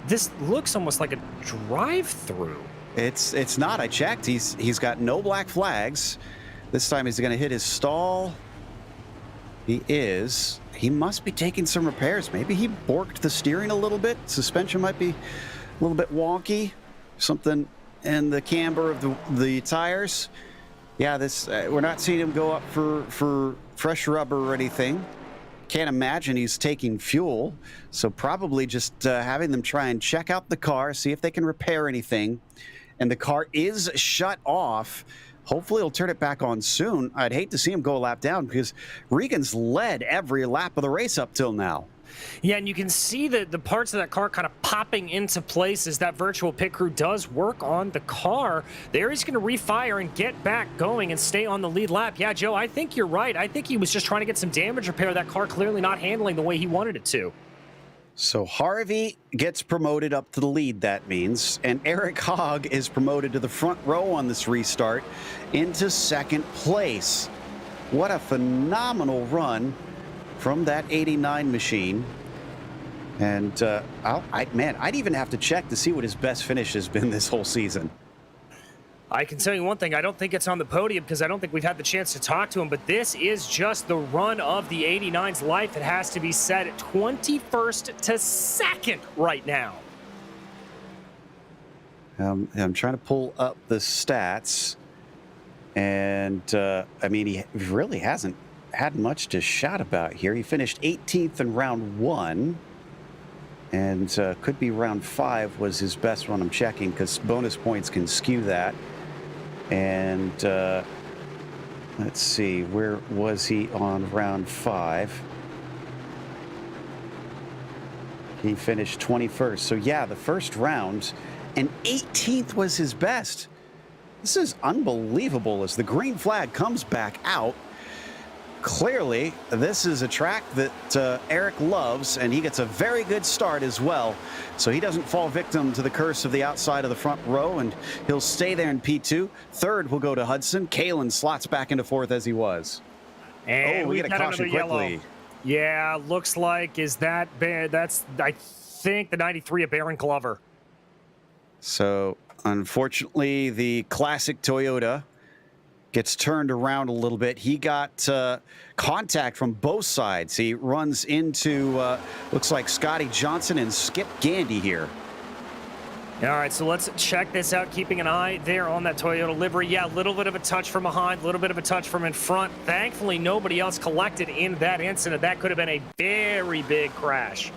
This looks almost like a drive-through. It's not. I checked. He's got no black flags. This time he's going to hit his stall. He is. He must be taking some repairs. Maybe he borked the steering a little bit. Suspension might be a little bit wonky. Something in the camber of the tires. Yeah, this we're not seeing him go up for fresh rubber or anything. Can't imagine he's taking fuel. So probably just having them try and check out the car, see if they can repair anything. And the car is shut off. Hopefully he'll turn it back on soon. I'd hate to see him go a lap down because Regan's led every lap of the race up till now. Yeah, and you can see the parts of that car kind of popping into place as that virtual pit crew does work on the car. There he's going to refire and get back going and stay on the lead lap. Yeah, Joe, I think you're right. I think he was just trying to get some damage repair. That car clearly not handling the way he wanted it to. So Harvey gets promoted up to the lead, that means, and Eric Hogg is promoted to the front row on this restart into second place. What a phenomenal run from that 89 machine. And I'd even have to check to see what his best finish has been this whole season. I can tell you one thing, I don't think it's on the podium because I don't think we've had the chance to talk to him, but this is just the run of the 89's life. It has to be said at 21st to 2nd right now. I'm trying to pull up the stats, and I mean, he really hasn't had much to shout about here. He finished 18th in round 1, and could be round 5 was his best run. I'm checking because bonus points can skew that. And let's see, where was he on round 5? He finished 21st. So yeah, the first round, and 18th was his best. This is unbelievable as the green flag comes back out. Clearly, this is a track that Eric loves, and he gets a very good start as well. So he doesn't fall victim to the curse of the outside of the front row, and he'll stay there in P2. Third will go to Hudson. Kalen slots back into 4th as he was. And we get a caution quickly. Yellow. Yeah, looks like, that's, I think, the 93 of Baron Glover. So, unfortunately, the classic Toyota gets turned around a little bit. He got contact from both sides. He runs into, looks like Scotty Johnson and Skip Gandy here. All right, so let's check this out, keeping an eye there on that Toyota livery. Yeah, a little bit of a touch from behind, a little bit of a touch from in front. Thankfully, nobody else collected in that incident. That could have been a very big crash.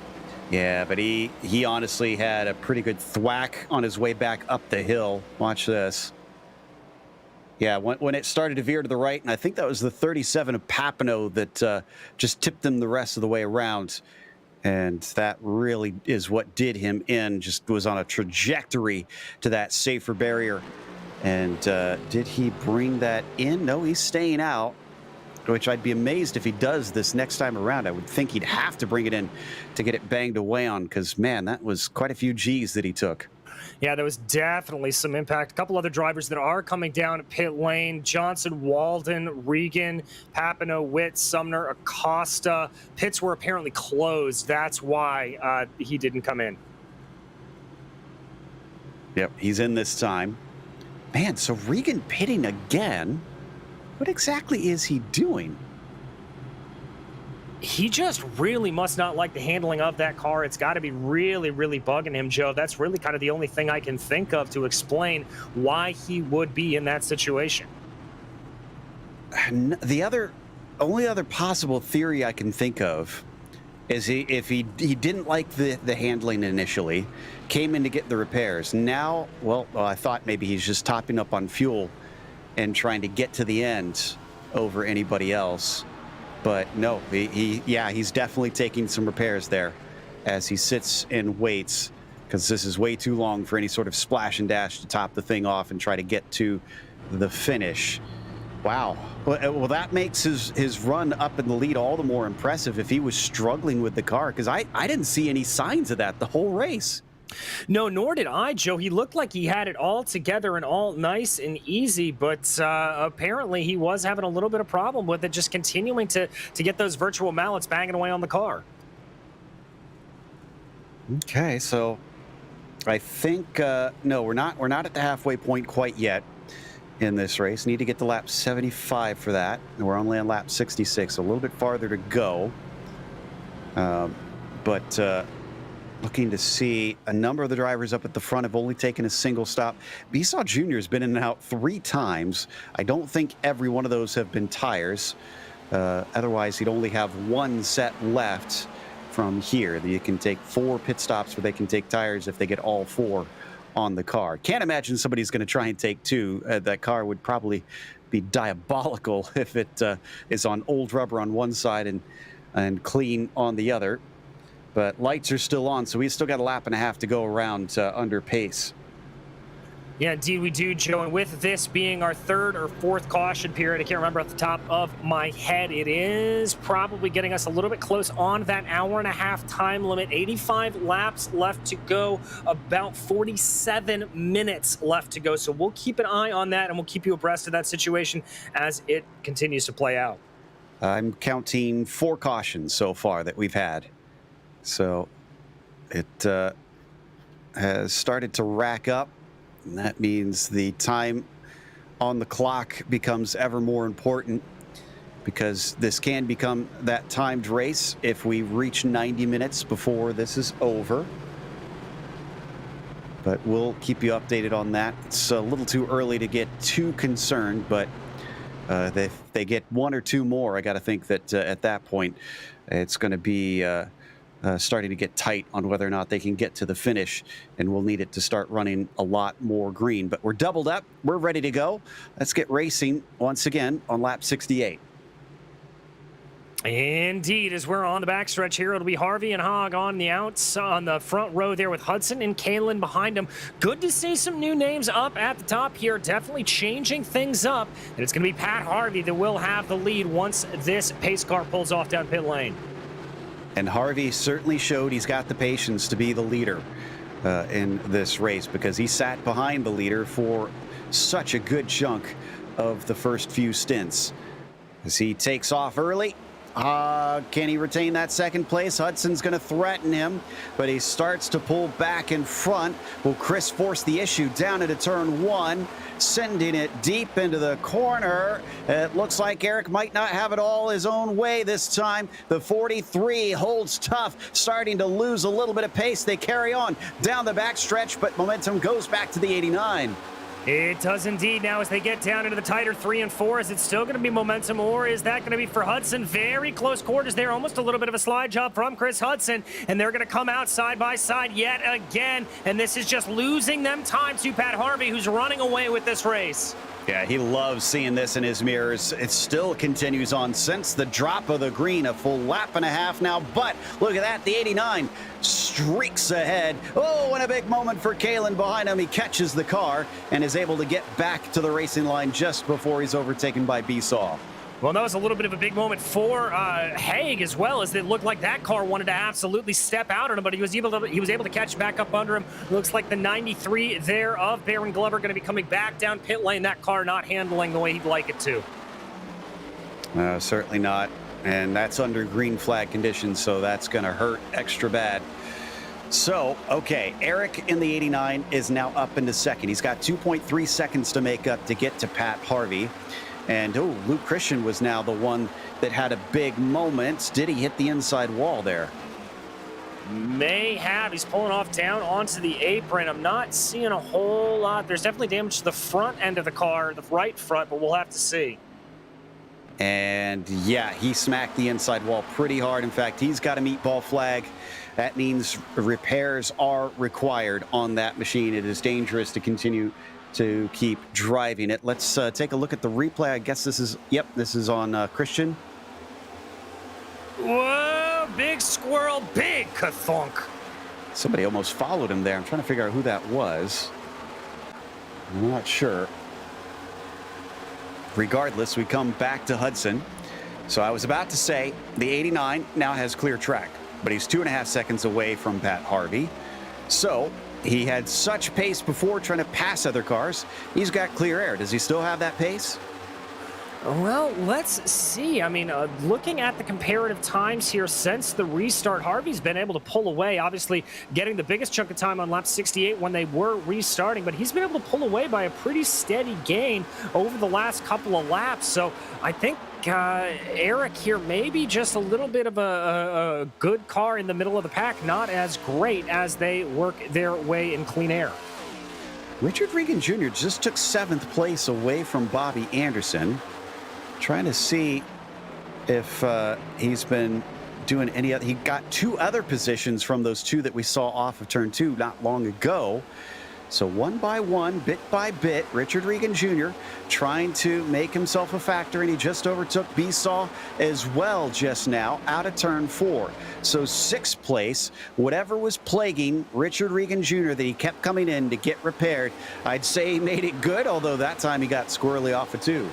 Yeah, but he honestly had a pretty good thwack on his way back up the hill. Watch this. Yeah, when it started to veer to the right, and I think that was the 37 of Papineau that just tipped him the rest of the way around. And that really is what did him in, just was on a trajectory to that safer barrier. And did he bring that in? No, he's staying out, which I'd be amazed if he does this next time around. I would think he'd have to bring it in to get it banged away on because, man, that was quite a few G's that he took. Yeah, there was definitely some impact. A couple other drivers that are coming down pit lane. Johnson, Walden, Regan, Papineau, Witt, Sumner, Acosta. Pits were apparently closed. That's why he didn't come in. Yep, he's in this time. Man, so Regan pitting again. What exactly is he doing? He just really must not like the handling of that car. It's got to be really, really bugging him, Joe. That's really kind of the only thing I can think of to explain why he would be in that situation. The only other possible theory I can think of is if he didn't like the handling initially, came in to get the repairs. Now, well, I thought maybe he's just topping up on fuel and trying to get to the end over anybody else. But no, he's definitely taking some repairs there as he sits and waits because this is way too long for any sort of splash and dash to top the thing off and try to get to the finish. Wow. Well, that makes his run up in the lead all the more impressive if he was struggling with the car because I didn't see any signs of that the whole race. No, nor did I, Joe. He looked like he had it all together and all nice and easy, but apparently he was having a little bit of problem with it, just continuing to get those virtual mallets banging away on the car. Okay, so I think, no, we're not at the halfway point quite yet in this race. Need to get to lap 75 for that. And we're only on lap 66, a little bit farther to go. But looking to see a number of the drivers up at the front have only taken a single stop. Besaw Jr. has been in and out 3 times. I don't think every one of those have been tires. Otherwise, he'd only have 1 set left from here. You can take 4 pit stops where they can take tires if they get all 4 on the car. Can't imagine somebody's going to try and take 2. That car would probably be diabolical if it is on old rubber on one side and clean on the other. But lights are still on, so we've still got a lap and a half to go around under pace. Yeah, indeed we do, Joe. And with this being our 3rd or 4th caution period, I can't remember off the top of my head, it is probably getting us a little bit close on that hour-and-a-half time limit. 85 laps left to go, about 47 minutes left to go. So we'll keep an eye on that, and we'll keep you abreast of that situation as it continues to play out. I'm counting 4 cautions so far that we've had. So it has started to rack up. And that means the time on the clock becomes ever more important, because this can become that timed race if we reach 90 minutes before this is over. But we'll keep you updated on that. It's a little too early to get too concerned, but if they get 1 or 2 more, I got to think that at that point it's going to be starting to get tight on whether or not they can get to the finish, and we'll need it to start running a lot more green. But we're doubled up. We're ready to go. Let's get racing once again on lap 68. Indeed, as we're on the backstretch here, it'll be Harvey and Hogg on the outs on the front row there with Hudson and Kalen behind him. Good to see some new names up at the top here, definitely changing things up. And it's going to be Pat Harvey that will have the lead once this pace car pulls off down pit lane. And Harvey certainly showed he's got the patience to be the leader in this race, because he sat behind the leader for such a good chunk of the first few stints. As he takes off early, can he retain that 2nd place? Hudson's going to threaten him, but he starts to pull back in front. Will Chris force the issue down into turn 1, sending it deep into the corner? It looks like Eric might not have it all his own way this time. The 43 holds tough, starting to lose a little bit of pace. They carry on down the backstretch, but momentum goes back to the 89. It does indeed. Now as they get down into the tighter 3 and 4, is it still going to be momentum, or is that going to be for Hudson? Very close quarters there, almost a little bit of a slide job from Chris Hudson, and they're going to come out side by side yet again, and this is just losing them time to Pat Harvey, who's running away with this race. Yeah, he loves seeing this in his mirrors. It still continues on since the drop of the green, a full lap and a half now. But look at that, the 89 streaks ahead. Oh, and a big moment for Kalen behind him. He catches the car and is able to get back to the racing line just before he's overtaken by Besaw. Well, that was a little bit of a big moment for Haig as well, as it looked like that car wanted to absolutely step out on him, but he was able to catch back up under him. Looks like the 93 there of Baron Glover going to be coming back down pit lane. That car not handling the way he'd like it to. Certainly not, and that's under green flag conditions, so that's going to hurt extra bad. So, okay, Eric in the 89 is now up into 2nd. He's got 2.3 seconds to make up to get to Pat Harvey. And, oh, Luke Christian was now the one that had a big moment. Did he hit the inside wall there? May have. He's pulling off down onto the apron. I'm not seeing a whole lot. There's definitely damage to the front end of the car, the right front, but we'll have to see. And, yeah, he smacked the inside wall pretty hard. In fact, he's got a meatball flag. That means repairs are required on that machine. It is dangerous to continue to keep driving it. Let's take a look at the replay. I guess this is, yep, this is on Christian. Whoa, big squirrel, big kathunk. Somebody almost followed him there. I'm trying to figure out who that was. I'm not sure. Regardless, we come back to Hudson. So I was about to say the 89 now has clear track, but he's 2.5 seconds away from Pat Harvey. So he had such pace before trying to pass other cars. He's got clear air. Does he still have that pace? Well, let's see. I mean, looking at the comparative times here since the restart, Harvey's been able to pull away, obviously getting the biggest chunk of time on lap 68 when they were restarting, but he's been able to pull away by a pretty steady gain over the last couple of laps. So I think Eric here maybe just a little bit of a good car in the middle of the pack, not as great as they work their way in clean air. Richard Regan Jr. just took 7th place away from Bobby Anderson. Trying to see if he's been doing any other. He got 2 other positions from those 2 that we saw off of turn 2 not long ago. So one by one, bit by bit, Richard Regan Jr. trying to make himself a factor, and he just overtook Besaw as well just now out of turn 4. So 6th place, whatever was plaguing Richard Regan Jr. that he kept coming in to get repaired, I'd say he made it good, although that time he got squirrely off of 2.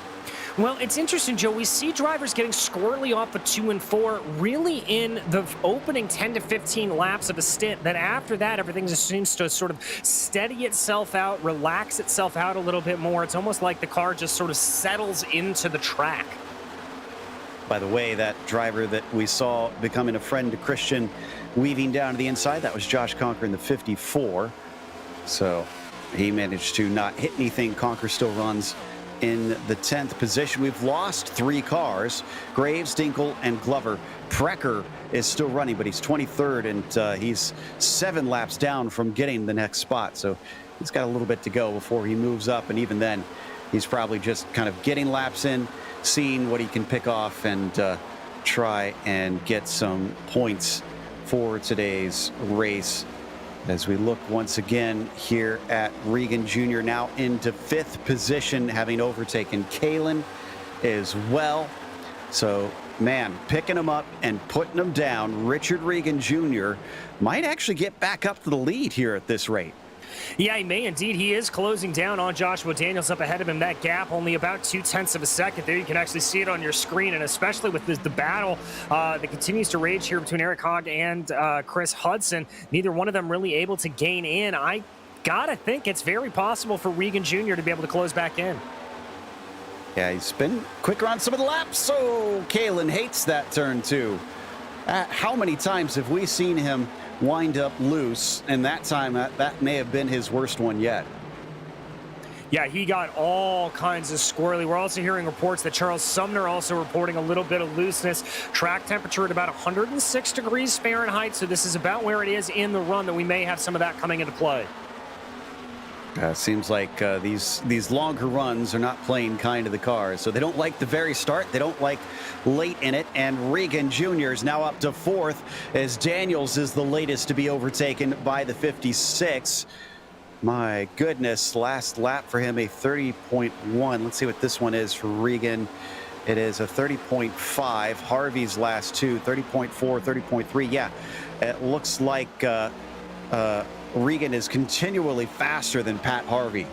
Well, it's interesting, Joe. We see drivers getting squirrely off of 2 and 4 really in the opening 10 to 15 laps of a stint. Then after that, everything just seems to sort of steady itself out, relax itself out a little bit more. It's almost like the car just sort of settles into the track. By the way, that driver that we saw becoming a friend to Christian weaving down to the inside, that was Josh Conker in the 54. So he managed to not hit anything. Conker still runs in the 10th position. We've lost 3 cars, Graves, Dinkel, and Glover. Precker is still running, but he's 23rd, and he's 7 laps down from getting the next spot. So he's got a little bit to go before he moves up, and even then, he's probably just kind of getting laps in, seeing what he can pick off, and try and get some points for today's race. As we look once again here at Regan Jr. now into 5th position, having overtaken Kalen as well. So, man, picking him up and putting him down, Richard Regan Jr. might actually get back up to the lead here at this rate. Yeah, he may indeed. He is closing down on Joshua Daniels up ahead of him. That gap only about 0.2 of a second there. You can actually see it on your screen, and especially with the battle that continues to rage here between Eric Hogg and Chris Hudson, neither one of them really able to gain in. I gotta think it's very possible for Regan Jr. to be able to close back in. Yeah, he's been quicker on some of the laps, so Kalen hates that turn too. How many times have we seen him wind up loose, and that time that may have been his worst one yet. Yeah, he got all kinds of squirrely. We're also hearing reports that Charles Sumner also reporting a little bit of looseness. Track temperature at about 106 degrees Fahrenheit, so this is about where it is in the run that we may have some of that coming into play. Seems like these longer runs are not playing kind of the cars. So they don't like the very start. They don't like late in it. And Regan Jr. is now up to 4th as Daniels is the latest to be overtaken by the 56. My goodness, last lap for him, a 30.1. Let's see what this one is for Regan. It is a 30.5. Harvey's last 2, 30.4, 30.3. Yeah, it looks like Regan is continually faster than Pat Harvey.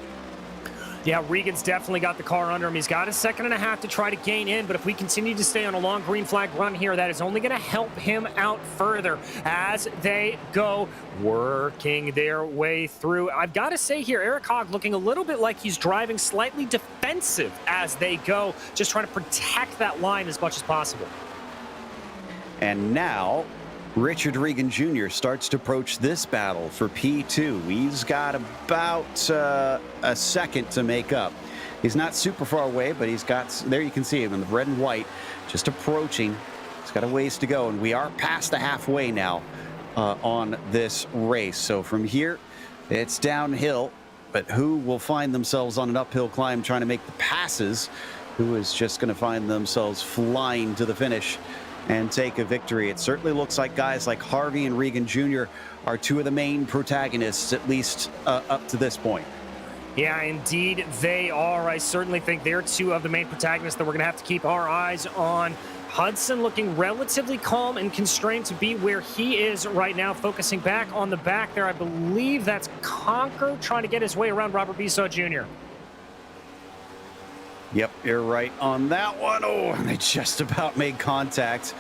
Yeah, Regan's definitely got the car under him. He's got a 1.5 seconds to try to gain in, but if we continue to stay on a long green flag run here, that is only going to help him out further as they go working their way through. I've got to say here, Eric Hogg looking a little bit like he's driving slightly defensive as they go, just trying to protect that line as much as possible. And now Richard Regan Jr. starts to approach this battle for P2. He's got about a second to make up. He's not super far away, but he's got, there you can see him in the red and white, just approaching. He's got a ways to go, and we are past the halfway now on this race. So from here, it's downhill, but who will find themselves on an uphill climb trying to make the passes? Who is just going to find themselves flying to the finish and take a victory? It certainly looks like guys like Harvey and Regan Jr. are 2 of the main protagonists, at least up to this point. Yeah, indeed they are. I certainly think they're 2 of the main protagonists that we're going to have to keep our eyes on. Hudson looking relatively calm and constrained to be where he is right now, focusing back on the back there. I believe that's Conker trying to get his way around Robert Besaw Jr. Yep, you're right on that one. Oh, and they just about made contact.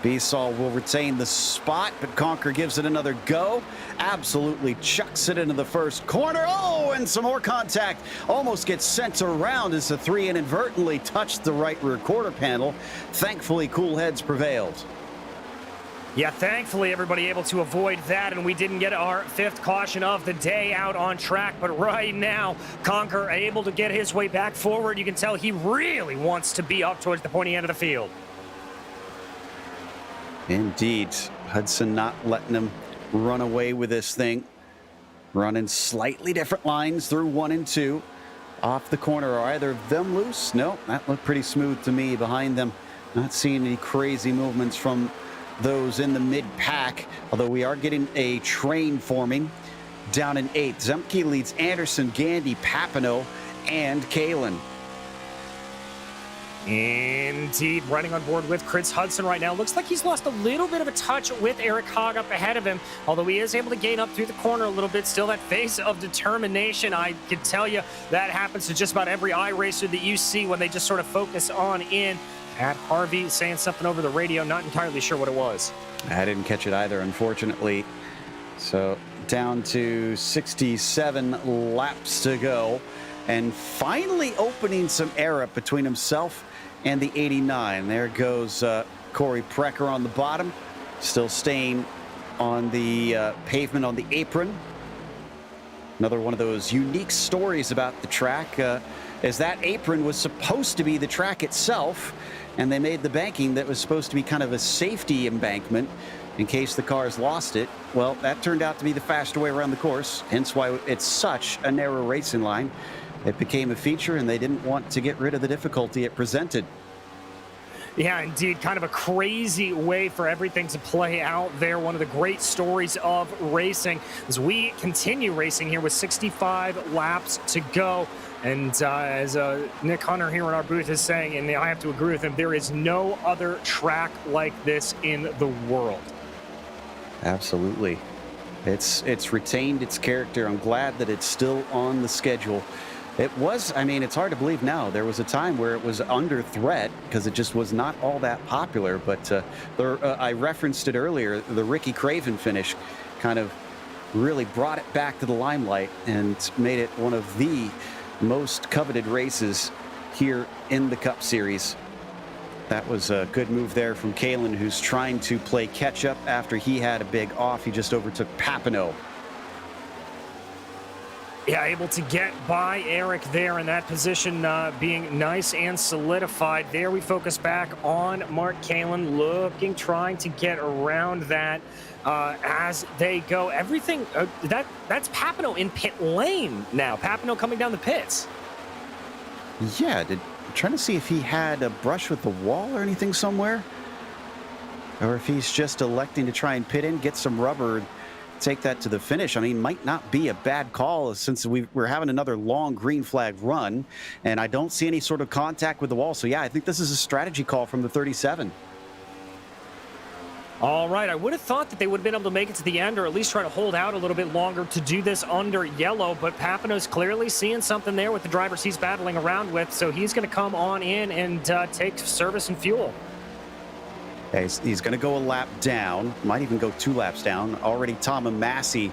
Beasall will retain the spot, but Conquer gives it another go. Absolutely chucks it into the first corner. Oh, and some more contact. Almost gets sent around as the 3 inadvertently touched the right rear quarter panel. Thankfully, cool heads prevailed. Yeah, thankfully everybody able to avoid that, and we didn't get our 5th caution of the day out on track. But right now, Conquer able to get his way back forward. You can tell he really wants to be up towards the pointy end of the field. Indeed. Hudson not letting him run away with this thing. Running slightly different lines through 1 and 2. Off the corner. Are either of them loose? No, that looked pretty smooth to me behind them. Not seeing any crazy movements from those in the mid-pack, although we are getting a train forming down in 8th. Zemke leads Anderson, Gandy, Papineau, and Kalen. Indeed, running on board with Chris Hudson right now. Looks like he's lost a little bit of a touch with Eric Hogg up ahead of him, although he is able to gain up through the corner a little bit. Still that face of determination. I can tell you that happens to just about every iRacer that you see when they just sort of focus on in. Pat Harvey saying something over the radio, not entirely sure what it was. I didn't catch it either, unfortunately. So down to 67 laps to go, and finally opening some air up between himself and the 89. There goes Corey Precker on the bottom, still staying on the pavement on the apron. Another one of those unique stories about the track is that apron was supposed to be the track itself, and they made the banking that was supposed to be kind of a safety embankment in case the cars lost it. Well, that turned out to be the faster way around the course, hence why it's such a narrow racing line. It became a feature, and they didn't want to get rid of the difficulty it presented. Yeah, indeed. Kind of a crazy way for everything to play out there. One of the great stories of racing as we continue racing here with 65 laps to go. And as Nick Hunter here in our booth is saying, and I have to agree with him, there is no other track like this in the world. Absolutely. It's retained its character. I'm glad that it's still on the schedule. It was, I mean, it's hard to believe now. There was a time where it was under threat because it just was not all that popular. But I referenced it earlier, the Ricky Craven finish kind of really brought it back to the limelight and made it one of the most coveted races here in the Cup Series. That was a good move there from Kalen, who's trying to play catch up after he had a big off. He just overtook Papineau. Yeah, able to get by Eric there in that position, being nice and solidified. There we focus back on Mark Kalen, looking, trying to get around that as they go. Everything, that's Papineau in pit lane now. Papineau coming down the pits. Yeah, I'm trying to see if he had a brush with the wall or anything somewhere. Or if he's just electing to try and pit in, get some rubber, take that to the finish. I mean, might not be a bad call since we're having another long green flag run, and I don't see any sort of contact with the wall. So yeah, I think this is a strategy call from the 37. All right, I would have thought that they would have been able to make it to the end, or at least try to hold out a little bit longer to do this under yellow, but Papineau's clearly seeing something there with the drivers he's battling around with, so he's going to come on in and take service and fuel. Yeah, he's going to go a lap down, might even go 2 laps down. Already Tom Massey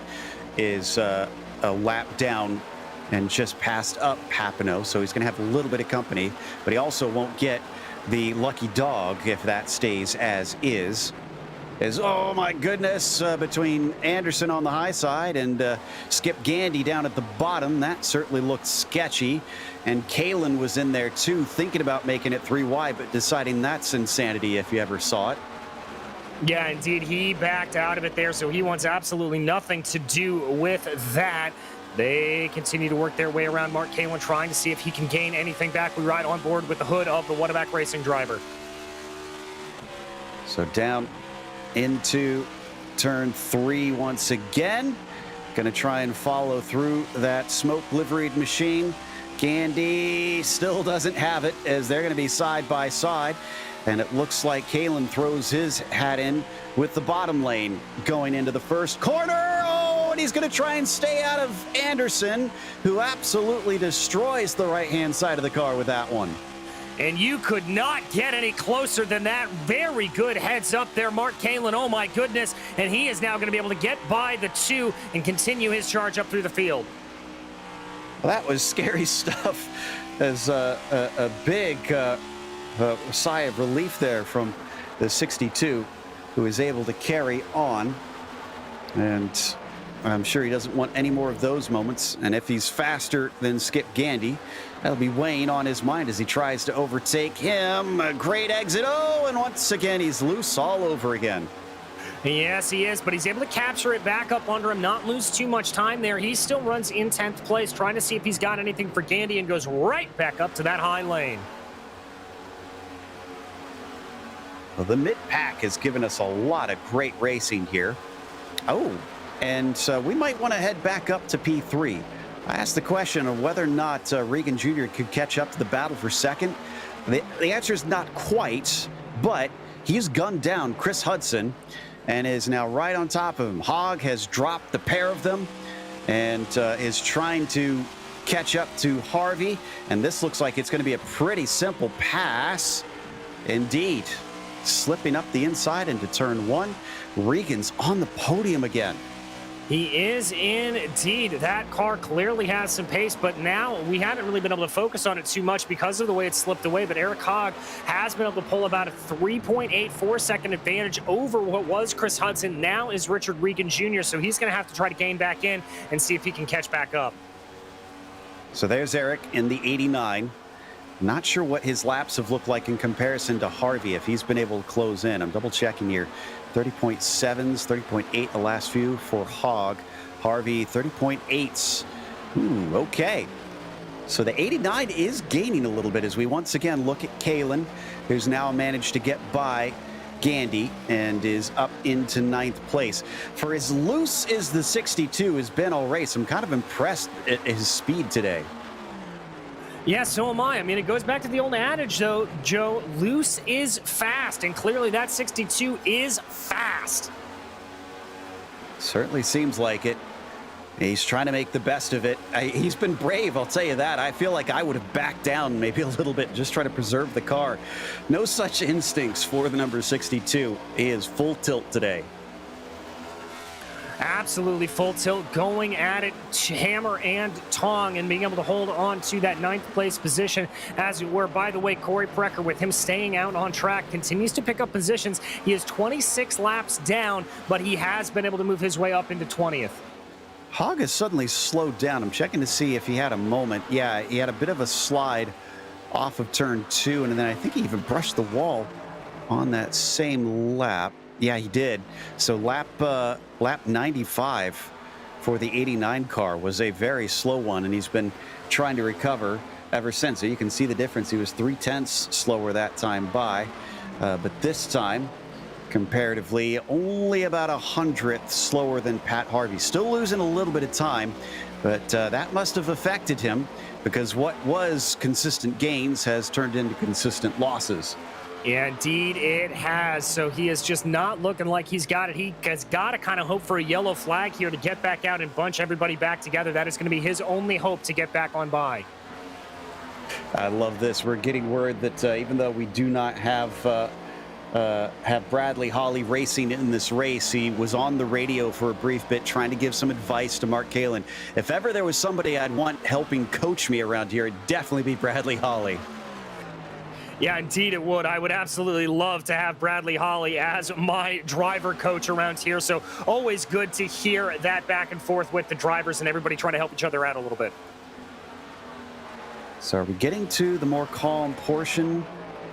is a lap down and just passed up Papineau, so he's going to have a little bit of company, but he also won't get the lucky dog if that stays as is. Oh my goodness, between Anderson on the high side and Skip Gandy down at the bottom, that certainly looked sketchy. And Kalen was in there too, thinking about making it 3 wide, but deciding that's insanity if you ever saw it. Yeah, indeed, he backed out of it there, so he wants absolutely nothing to do with that. They continue to work their way around Mark Kalen, trying to see if he can gain anything back. We ride on board with the hood of the Whataback Racing driver. So down into turn 3 once again. Going to try and follow through that smoke liveried machine. Gandy still doesn't have it as they're going to be side by side. And it looks like Kalen throws his hat in with the bottom lane going into the first corner. Oh, and he's going to try and stay out of Anderson, who absolutely destroys the right-hand side of the car with that one. And you could not get any closer than that. Very good heads up there, Mark Kalin. Oh, my goodness. And he is now going to be able to get by the 2 and continue his charge up through the field. Well, that was scary stuff. As a big sigh of relief there from the 62, who is able to carry on. And I'm sure he doesn't want any more of those moments. And if he's faster than Skip Gandy, that'll be weighing on his mind as he tries to overtake him. A great exit. Oh, and once again, he's loose all over again. Yes, he is, but he's able to capture it back up under him, not lose too much time there. He still runs in 10th place, trying to see if he's got anything for Gandy, and goes right back up to that high lane. Well, the mid-pack has given us a lot of great racing here. Oh, and we might want to head back up to P3. I asked the question of whether or not Regan Jr. could catch up to the battle for second. The answer is not quite, but he's gunned down Chris Hudson and is now right on top of him. Hogg has dropped the pair of them and is trying to catch up to Harvey. And this looks like it's going to be a pretty simple pass. Indeed. Slipping up the inside into turn 1. Regan's on the podium again. He is indeed. That car clearly has some pace, but now we haven't really been able to focus on it too much because of the way it slipped away. But Eric Hogg has been able to pull about a 3.84-second advantage over what was Chris Hudson. Now is Richard Regan Jr., so he's going to have to try to gain back in and see if he can catch back up. So there's Eric in the 89. Not sure what his laps have looked like in comparison to Harvey, if he's been able to close in. I'm double checking here. 30.7s, 30.8 the last few for Hogg. Harvey, 30.8s. Ooh, okay. So the 89 is gaining a little bit as we once again look at Kalin, who's now managed to get by Gandy and is up into 9th place. For as loose as the 62 has been all race, I'm kind of impressed at his speed today. Yeah, so am I. I mean, it goes back to the old adage, though, Joe, loose is fast, and clearly that 62 is fast. Certainly seems like it. He's trying to make the best of it. He's been brave, I'll tell you that. I feel like I would have backed down maybe a little bit, just try to preserve the car. No such instincts for the number 62. He is full tilt today. Absolutely full tilt, going at it, hammer and tong, and being able to hold on to that 9th place position as it were. By the way, Corey Precker, with him staying out on track, continues to pick up positions. He is 26 laps down, but he has been able to move his way up into 20th. Hogg has suddenly slowed down. I'm checking to see if he had a moment. Yeah, he had a bit of a slide off of turn 2, and then I think he even brushed the wall on that same lap. Yeah, he did. So lap 95 for the 89 car was a very slow one, and he's been trying to recover ever since. So you can see the difference. He was 0.3 slower that time by, but this time, comparatively, only about 100th slower than Pat Harvey. Still losing a little bit of time, but that must have affected him because what was consistent gains has turned into consistent losses. Yeah, indeed it has. So he is just not looking like he's got it. He has got to kind of hope for a yellow flag here to get back out and bunch everybody back together. That is going to be his only hope to get back on by. I love this. We're getting word that even though we do not have Bradley Holly racing in this race, he was on the radio for a brief bit trying to give some advice to Mark Kalin. If ever there was somebody I'd want helping coach me around here, it'd definitely be Bradley Holly. Yeah, indeed it would. I would absolutely love to have Bradley Holly as my driver coach around here. So always good to hear that back and forth with the drivers and everybody trying to help each other out a little bit. So are we getting to the more calm portion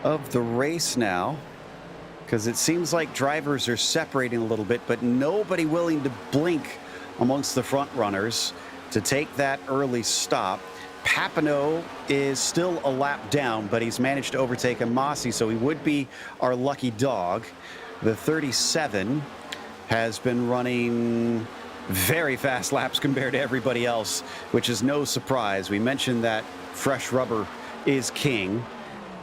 of the race now? Because it seems like drivers are separating a little bit, but nobody willing to blink amongst the front runners to take that early stop. Papineau is still a lap down, but he's managed to overtake Amasi, so he would be our lucky dog. The 37 has been running very fast laps compared to everybody else, which is no surprise. We mentioned that fresh rubber is king,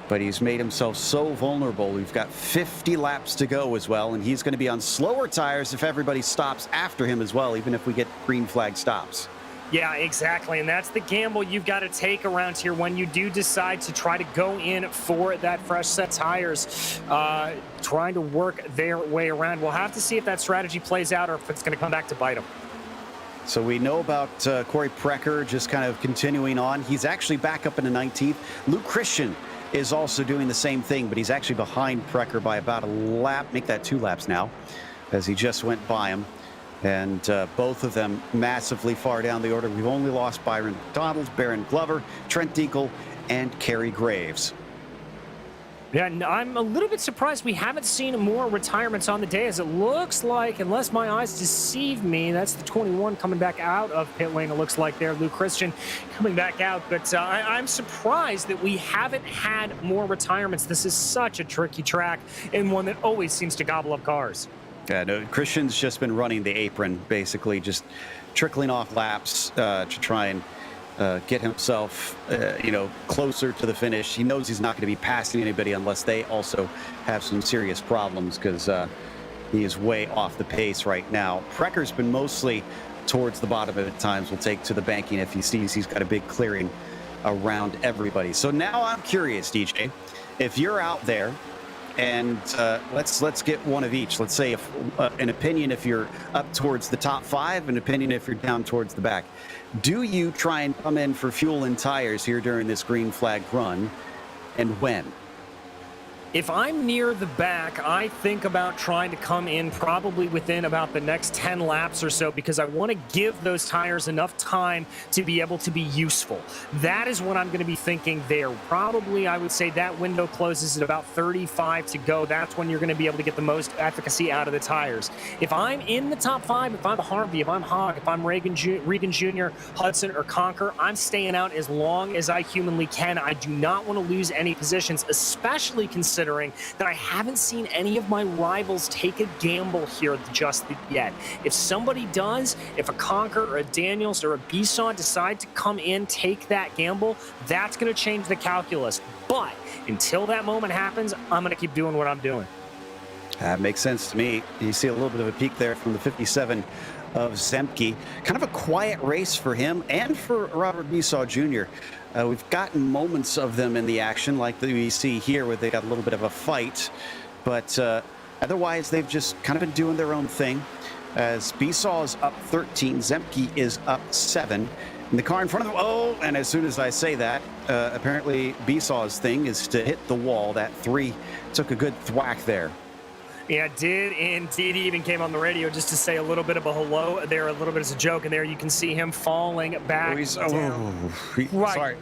but he's made himself so vulnerable. We've got 50 laps to go as well, and he's going to be on slower tires if everybody stops after him as well, even if we get green flag stops. Yeah, exactly. And that's the gamble you've got to take around here when you do decide to try to go in for that fresh set tires, trying to work their way around. We'll have to see if that strategy plays out or if it's going to come back to bite them. So we know about Corey Precker just kind of continuing on. He's actually back up in the 19th. Luke Christian is also doing the same thing, but he's actually behind Precker by about a lap, make that 2 laps now, as he just went by him. And both of them massively far down the order. We've only lost Byron McDonald, Baron Glover, Trent Dinkel, and Kerry Graves. Yeah, and I'm a little bit surprised we haven't seen more retirements on the day, as it looks like, unless my eyes deceive me, that's the 21 coming back out of pit lane, it looks like there. Luke Christian coming back out. But I'm surprised that we haven't had more retirements. This is such a tricky track and one that always seems to gobble up cars. Yeah, no, Christian's just been running the apron, basically, just trickling off laps to try and get himself, closer to the finish. He knows he's not going to be passing anybody unless they also have some serious problems, because he is way off the pace right now. Precker's been mostly towards the bottom at times. Will take to the banking if he sees he's got a big clearing around everybody. So now I'm curious, DJ, if you're out there, and let's get one of each. Let's say an opinion if you're up towards the top 5, an opinion if you're down towards the back. Do you try and come in for fuel and tires here during this green flag run, and when? If I'm near the back, I think about trying to come in probably within about the next 10 laps or so, because I want to give those tires enough time to be able to be useful. That is what I'm going to be thinking there. Probably, I would say that window closes at about 35 to go. That's when you're going to be able to get the most efficacy out of the tires. If I'm in the top 5, if I'm Harvey, if I'm Hogg, if I'm Regan Jr., Hudson, or Conker, I'm staying out as long as I humanly can. I do not want to lose any positions, especially considering that I haven't seen any of my rivals take a gamble here just yet. If somebody does, if a Conker or a Daniels or a Bisson decide to come in, take that gamble, that's going to change the calculus. But until that moment happens, I'm going to keep doing what I'm doing. That makes sense to me. You see a little bit of a peak there from the 57 of Zemke. Kind of a quiet race for him and for Robert Bisson Jr. We've gotten moments of them in the action, like we see here, where they got a little bit of a fight. But otherwise, they've just kind of been doing their own thing. As Bisson is up 13, Zemke is up 7. And the car in front of them, oh, and as soon as I say that, apparently Bisson's thing is to hit the wall. That 3 took a good thwack there. Yeah, did indeed. He even came on the radio just to say a little bit of a hello there, a little bit as a joke, and there you can see him falling back down. Right. Sorry.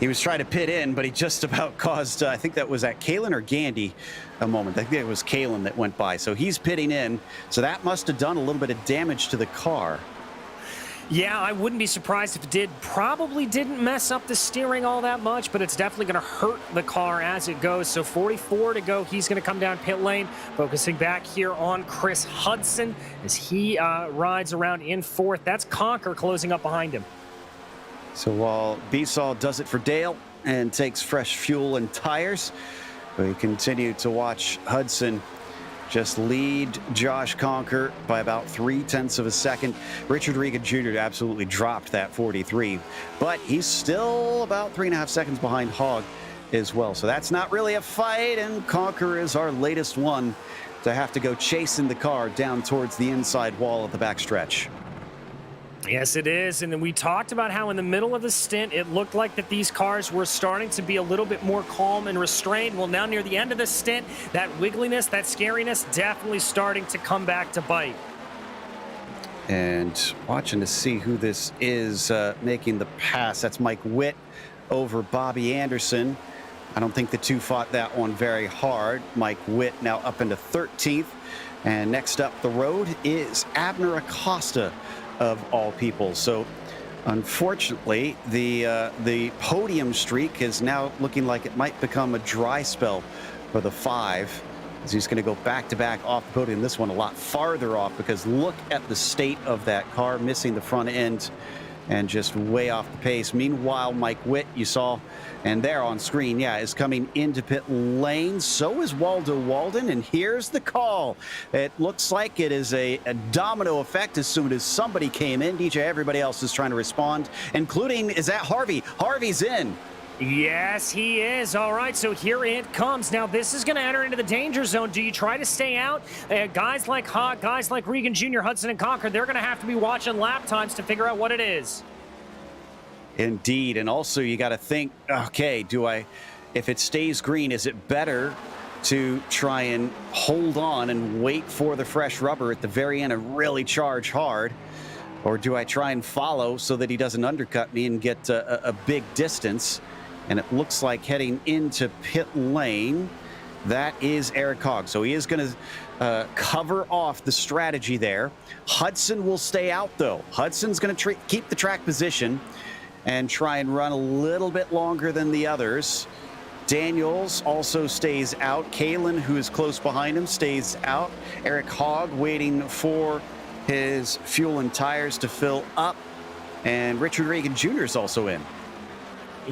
He was trying to pit in, but he just about caused, I think that was at Kalen or Gandy a moment. I think it was Kalen that went by. So he's pitting in. So that must have done a little bit of damage to the car. Yeah, I wouldn't be surprised if it did. Probably didn't mess up the steering all that much, but it's definitely going to hurt the car as it goes. So 44 to go. He's going to come down pit lane, focusing back here on Chris Hudson as he rides around in 4th. That's Conker closing up behind him. So while Bisson does it for Dale and takes fresh fuel and tires, we continue to watch Hudson just lead Josh Conker by about 0.3 of a second. Richard Regan Jr. absolutely dropped that 43, but he's still about 3.5 seconds behind Hogg as well. So that's not really a fight, and Conker is our latest one to have to go chasing the car down towards the inside wall of the backstretch. Yes, it is. And then we talked about how in the middle of the stint, it looked like that these cars were starting to be a little bit more calm and restrained. Well, now near the end of the stint, that wiggliness, that scariness, definitely starting to come back to bite. And watching to see who this is making the pass. That's Mike Witt over Bobby Anderson. I don't think the two fought that one very hard. Mike Witt now up into 13th. And next up the road is Abner Acosta, of all people. So unfortunately, the podium streak is now looking like it might become a dry spell for the 5, as he's going to go back-to-back off the podium. This one a lot farther off, because look at the state of that car, missing the front end and just way off the pace. Meanwhile, Mike Witt, you saw, and there on screen, yeah, is coming into pit lane. So is Waldo Walden, and here's the call. It looks like it is a domino effect as soon as somebody came in. DJ, everybody else is trying to respond, including, is that Harvey? Harvey's in. Yes, he is. All right, so here it comes. Now, this is going to enter into the danger zone. Do you try to stay out? Guys like Hawk, guys like Regan Jr., Hudson, and Cocker, they're going to have to be watching lap times to figure out what it is. Indeed, and also you got to think, okay, if it stays green, is it better to try and hold on and wait for the fresh rubber at the very end and really charge hard? Or do I try and follow so that he doesn't undercut me and get a big distance? And it looks like heading into pit lane, that is Eric Hogg. So he is going to cover off the strategy there. Hudson will stay out, though. Hudson's going to keep the track position and try and run a little bit longer than the others. Daniels also stays out. Kalen, who is close behind him, stays out. Eric Hogg waiting for his fuel and tires to fill up. And Richard Regan Jr. is also in.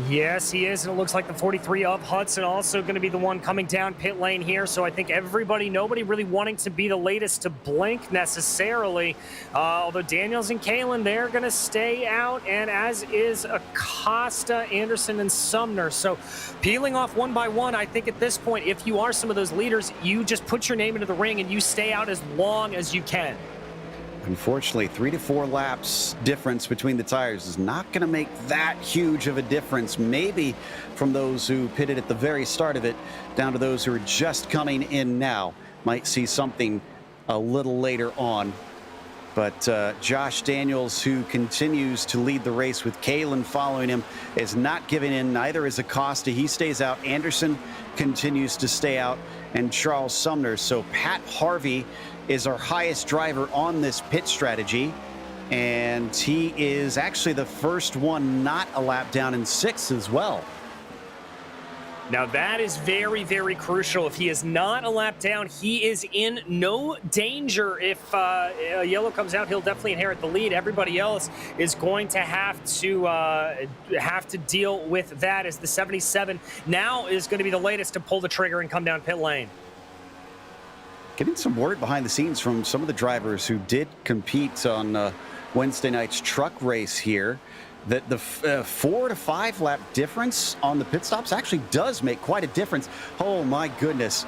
Yes, he is, and it looks like the 43 of Hudson also going to be the one coming down pit lane here. So I think nobody really wanting to be the latest to blink necessarily. Although Daniels and Kalen, they're going to stay out, and as is Acosta, Anderson, and Sumner. So peeling off one by one, I think at this point, if you are some of those leaders, you just put your name into the ring and you stay out as long as you can. Unfortunately, 3 to 4 laps difference between the tires is not going to make that huge of a difference. Maybe from those who pitted at the very start of it down to those who are just coming in now. Might see something a little later on. But Josh Daniels, who continues to lead the race with Kalen following him, is not giving in. Neither is Acosta. He stays out. Anderson continues to stay out. And Charles Sumner. So Pat Harvey is our highest driver on this pit strategy, and he is actually the first one not a lap down in 6th as well. Now that is very, very crucial. If he is not a lap down, he is in no danger. If yellow comes out, he'll definitely inherit the lead. Everybody else is going to have to deal with that, as the 77 now is going to be the latest to pull the trigger and come down pit lane. Getting some word behind the scenes from some of the drivers who did compete on Wednesday night's truck race here, that the 4 to 5 lap difference on the pit stops actually does make quite a difference. Oh my goodness.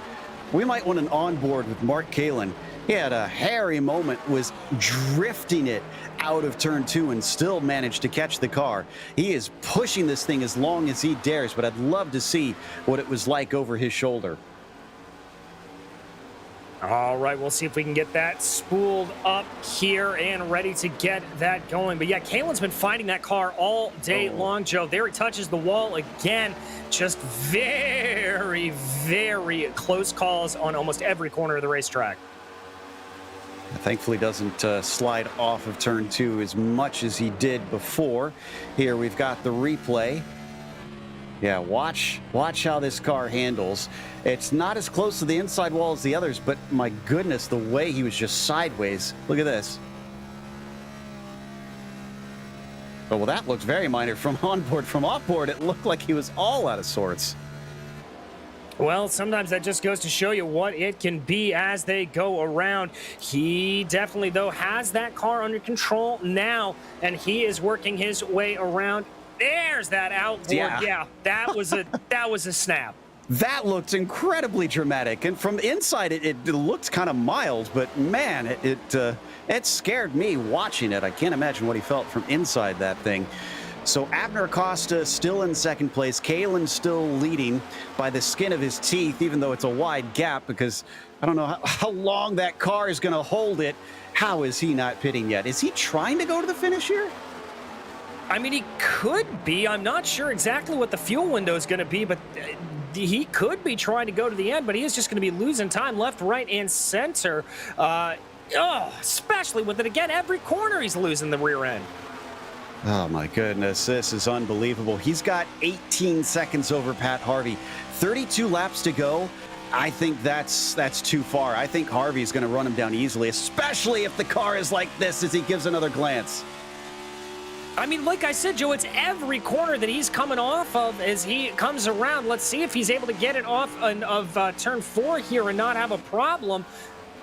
We might want an onboard with Mark Kalen. He had a hairy moment, was drifting it out of turn 2 and still managed to catch the car. He is pushing this thing as long as he dares, but I'd love to see what it was like over his shoulder. All right, we'll see if we can get that spooled up here and ready to get that going. But yeah, Kalen's been fighting that car all day long, Joe. There he touches the wall again. Just very, very close calls on almost every corner of the racetrack. Thankfully doesn't slide off of turn 2 as much as he did before. Here we've got the replay. Yeah, watch how this car handles. It's not as close to the inside wall as the others, but my goodness, the way he was just sideways. Look at this. Oh, well, that looks very minor from onboard. From offboard, it looked like he was all out of sorts. Well, sometimes that just goes to show you what it can be as they go around. He definitely, though, has that car under control now, and he is working his way around. There's that outboard. Yeah, that was a snap. That looked incredibly dramatic, and from inside it looked kind of mild, but man, it scared me watching it. I can't imagine what he felt from inside that thing. So Abner Acosta still in second place. Kalen still leading by the skin of his teeth, even though it's a wide gap, because I don't know how long that car is going to hold it. How is he not pitting yet? Is he trying to go to the finish here? I mean, he could be. I'm not sure exactly what the fuel window is going to be, but he could be trying to go to the end, but he is just going to be losing time left, right, and center. Especially with it again, every corner he's losing the rear end. Oh my goodness, this is unbelievable. He's got 18 seconds over Pat Harvey. 32 laps to go. I think that's too far. I think Harvey's going to run him down easily, especially if the car is like this as he gives another glance. I mean, like I said, Joe, it's every corner that he's coming off of as he comes around. Let's see if he's able to get it off of turn 4 here and not have a problem.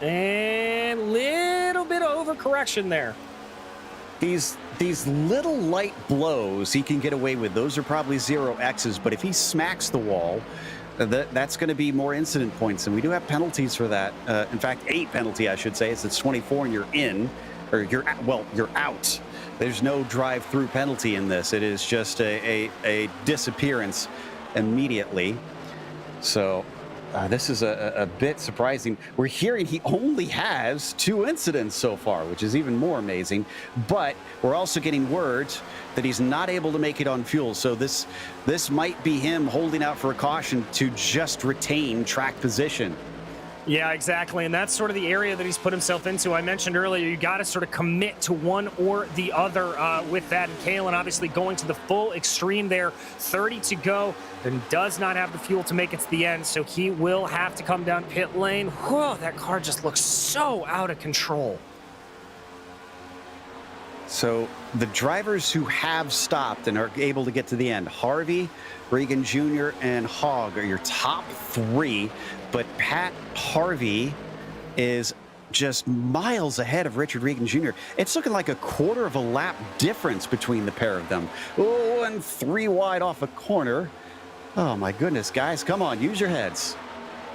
And little bit of overcorrection there. These little light blows he can get away with. Those are probably 0Xs, but if he smacks the wall, that's going to be more incident points, and we do have penalties for that. In fact, 8 penalty, I should say. It's 24 and you're in, or you're out. There's no drive-through penalty in this. It is just a disappearance immediately. So this is a bit surprising. We're hearing he only has 2 incidents so far, which is even more amazing. But we're also getting word that he's not able to make it on fuel. So this might be him holding out for a caution to just retain track position. Yeah, exactly. And that's sort of the area that he's put himself into. I mentioned earlier, you got to sort of commit to one or the other with that. And Kalen obviously going to the full extreme there, 30 to go, and does not have the fuel to make it to the end. So he will have to come down pit lane. Whoa, that car just looks so out of control. So the drivers who have stopped and are able to get to the end, Harvey, Regan Jr., and Hogg are your top 3. But Pat Harvey is just miles ahead of Richard Regan Jr. It's looking like a quarter of a lap difference between the pair of them. Oh, and 3 wide off a corner. Oh, my goodness, guys. Come on, use your heads.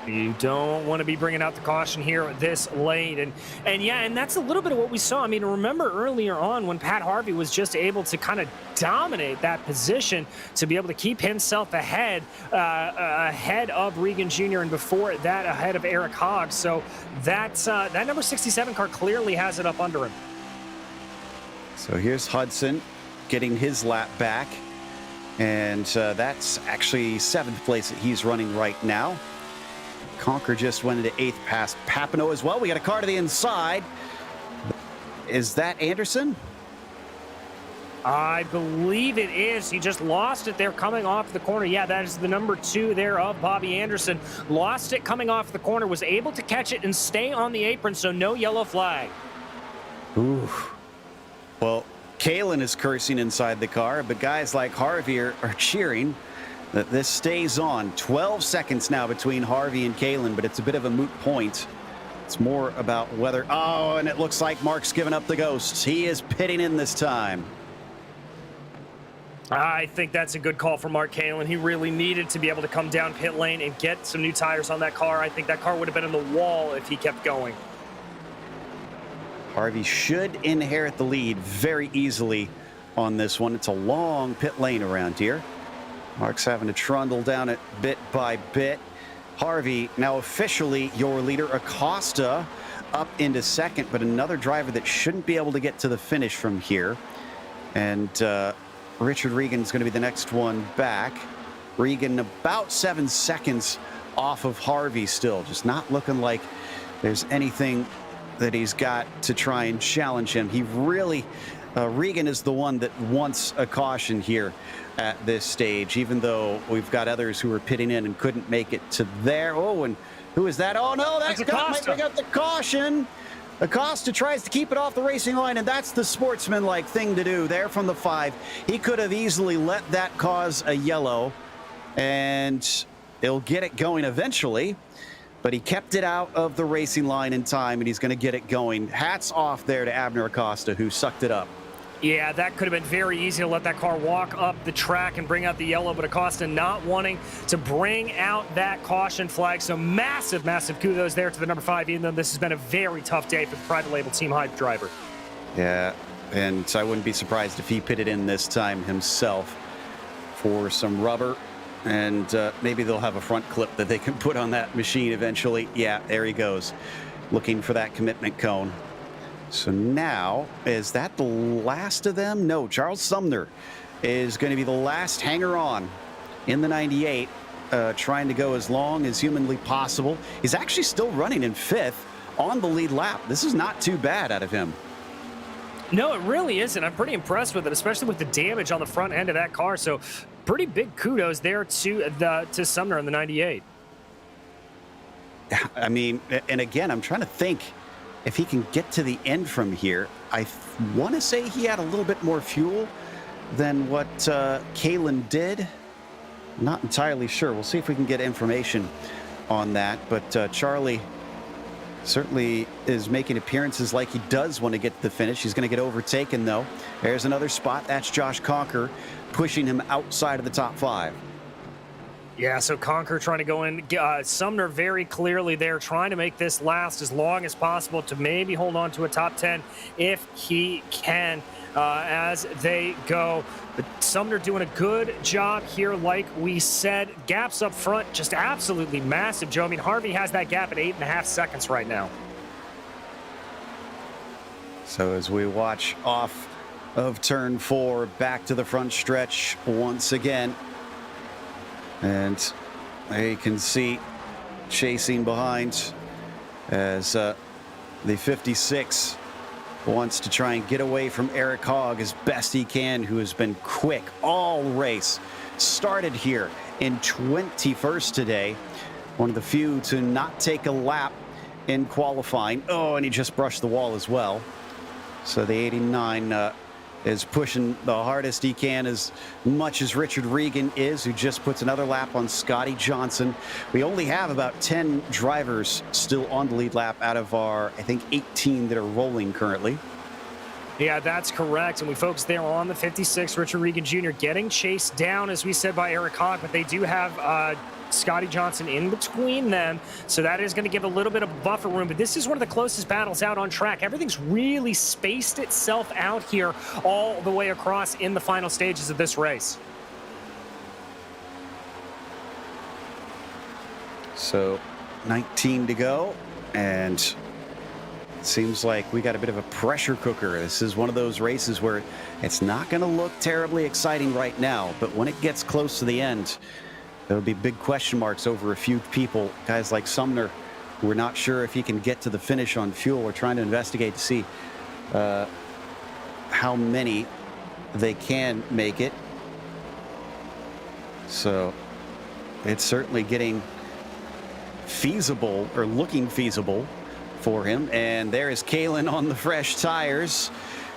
You don't want to be bringing out the caution here this late. And yeah, and that's a little bit of what we saw. I mean, remember earlier on when Pat Harvey was just able to kind of dominate that position to be able to keep himself ahead of Regan Jr. and before that ahead of Eric Hogg. So that number 67 car clearly has it up under him. So here's Hudson getting his lap back. And that's actually 7th place that he's running right now. Conquer just went into 8th past Papineau as well. We got a car to the inside. Is that Anderson? I believe it is. He just lost it there coming off the corner. Yeah, that is the number 2 there of Bobby Anderson. Lost it coming off the corner, was able to catch it and stay on the apron, so no yellow flag. Ooh. Well, Kalen is cursing inside the car, but guys like Harvey are cheering that this stays on. 12 seconds now between Harvey and Kalen, but it's a bit of a moot point. It's more about whether... Oh, and it looks like Mark's given up the ghost. He is pitting in this time. I think that's a good call for Mark Kalen. He really needed to be able to come down pit lane and get some new tires on that car. I think that car would have been in the wall if he kept going. Harvey should inherit the lead very easily on this one. It's a long pit lane around here. Mark's having to trundle down it bit by bit. Harvey now officially your leader. Acosta up into 2nd, but another driver that shouldn't be able to get to the finish from here. And Richard Regan's going to be the next one back. Regan about 7 seconds off of Harvey still. Just not looking like there's anything that he's got to try and challenge him. He really... Regan is the one that wants a caution here at this stage, even though we've got others who are pitting in and couldn't make it to there. Oh, and who is that? Oh, no, that's Acosta. Got the caution. Acosta tries to keep it off the racing line, and that's the sportsmanlike thing to do there from the 5. He could have easily let that cause a yellow, and he'll get it going eventually. But he kept it out of the racing line in time, and he's going to get it going. Hats off there to Abner Acosta, who sucked it up. Yeah, that could have been very easy to let that car walk up the track and bring out the yellow, but Acosta not wanting to bring out that caution flag. So massive, massive kudos there to the number 5, even though this has been a very tough day for the private label Team Hype driver. Yeah, and I wouldn't be surprised if he pitted in this time himself for some rubber. And maybe they'll have a front clip that they can put on that machine eventually. Yeah, there he goes, looking for that commitment cone. So now, is that the last of them? No, Charles Sumner is going to be the last hanger on in the 98, trying to go as long as humanly possible. He's actually still running in 5th on the lead lap. This is not too bad out of him. No, it really isn't. I'm pretty impressed with it, especially with the damage on the front end of that car. So pretty big kudos there to Sumner in the 98. I mean, and again, I'm trying to think if he can get to the end from here. I want to say he had a little bit more fuel than what Kalen did. Not entirely sure. We'll see if we can get information on that. But Charlie certainly is making appearances like he does want to get to the finish. He's going to get overtaken, though. There's another spot. That's Josh Conker pushing him outside of the top 5. Yeah, so Conker trying to go in. Sumner very clearly there, trying to make this last as long as possible to maybe hold on to a top 10 if he can as they go. But Sumner doing a good job here, like we said. Gaps up front, just absolutely massive, Joe. I mean, Harvey has that gap at 8.5 seconds right now. So as we watch off of turn 4, back to the front stretch once again. And you can see chasing behind as the 56 wants to try and get away from Eric Hogg as best he can, who has been quick all race. Started here in 21st today. One of the few to not take a lap in qualifying. Oh, and he just brushed the wall as well. So the 89 is pushing the hardest he can, as much as Richard Regan is, who just puts another lap on Scotty Johnson. We only have about 10 drivers still on the lead lap out of our, I think, 18 that are rolling currently. Yeah, that's correct. And we focus there on the 56, Richard Regan Jr. getting chased down, as we said, by Eric Hogg, but they do have Scotty Johnson in between them, so that is going to give a little bit of buffer room. But this is one of the closest battles out on track. Everything's really spaced itself out here all the way across in the final stages of this race. So 19 to go, and it seems like we got a bit of a pressure cooker. This is one of those races where it's not going to look terribly exciting right now, but when it gets close to the end, there'll be big question marks over a few people. Guys like Sumner, we're not sure if he can get to the finish on fuel. We're trying to investigate to see how many they can make it. So it's certainly getting feasible, or looking feasible for him. And there is Kalen on the fresh tires,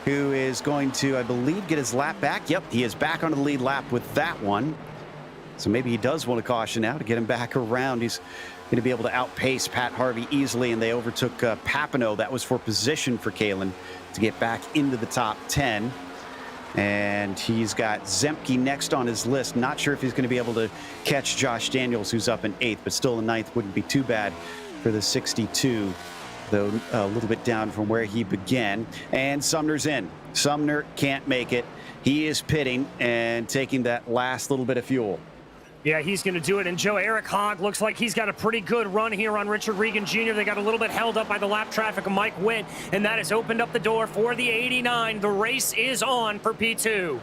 who is going to, I believe, get his lap back. Yep, he is back onto the lead lap with that one. So maybe he does want to caution now to get him back around. He's going to be able to outpace Pat Harvey easily, and they overtook Papineau. That was for position for Kalen to get back into the top 10. And he's got Zemke next on his list. Not sure if he's going to be able to catch Josh Daniels, who's up in 8th, but still in 9th wouldn't be too bad for the 62, though a little bit down from where he began. And Sumner's in. Sumner can't make it. He is pitting and taking that last little bit of fuel. Yeah, he's going to do it. And Joe, Eric Hogg looks like he's got a pretty good run here on Richard Regan Jr. They got a little bit held up by the lap traffic of Mike Witt, and that has opened up the door for the 89. The race is on for P2.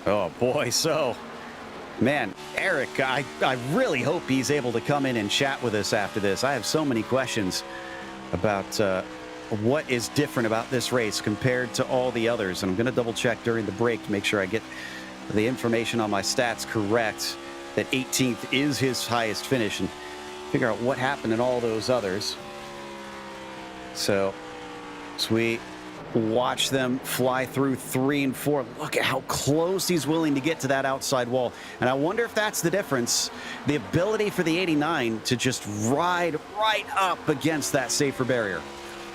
Oh, boy. So, man, Eric, I really hope he's able to come in and chat with us after this. I have so many questions about what is different about this race compared to all the others. And I'm going to double check during the break to make sure I get the information on my stats correct, that 18th is his highest finish, and figure out what happened in all those others. So as we watch them fly through 3 and 4, look at how close he's willing to get to that outside wall. And I wonder if that's the difference, the ability for the 89 to just ride right up against that safer barrier.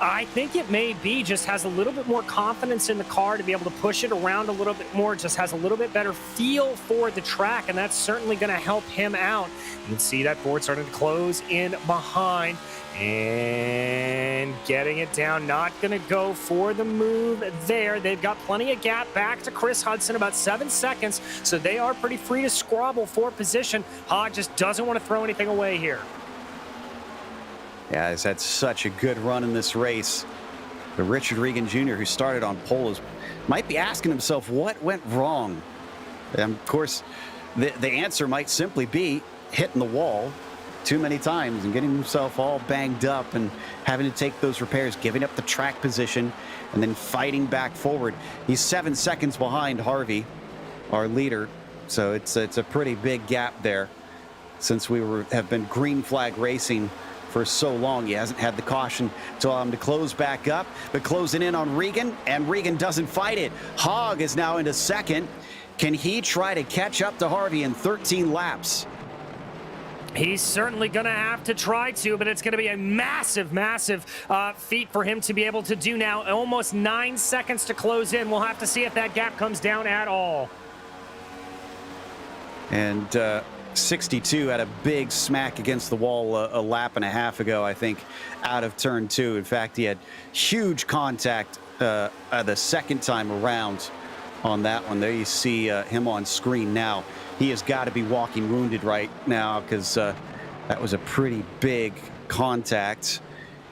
I think it may be, just has a little bit more confidence in the car to be able to push it around a little bit more, just has a little bit better feel for the track, and that's certainly going to help him out. You can see that Ford starting to close in behind and getting it down. Not going to go for the move there. They've got plenty of gap back to Chris Hudson, about 7 seconds, so they are pretty free to squabble for position. Hogg just doesn't want to throw anything away here. Yeah, he's had such a good run in this race. The Richard Regan Jr., who started on pole, might be asking himself what went wrong. And of course, the answer might simply be hitting the wall too many times and getting himself all banged up and having to take those repairs, giving up the track position, and then fighting back forward. He's 7 seconds behind Harvey, our leader, so it's a pretty big gap there, since we have been green flag racing for so long. He hasn't had the caution to allow him to close back up, but closing in on Regan, and Regan doesn't fight it. Hogg is now into second. Can he try to catch up to Harvey in 13 laps? He's certainly going to have to try to, but it's going to be a massive, massive feat for him to be able to do now. Almost 9 seconds to close in. We'll have to see if that gap comes down at all. And 62 had a big smack against the wall a lap and a half ago, I think, out of turn 2. In fact, he had huge contact the second time around on that one. There you see him on screen now. He has got to be walking wounded right now because that was a pretty big contact.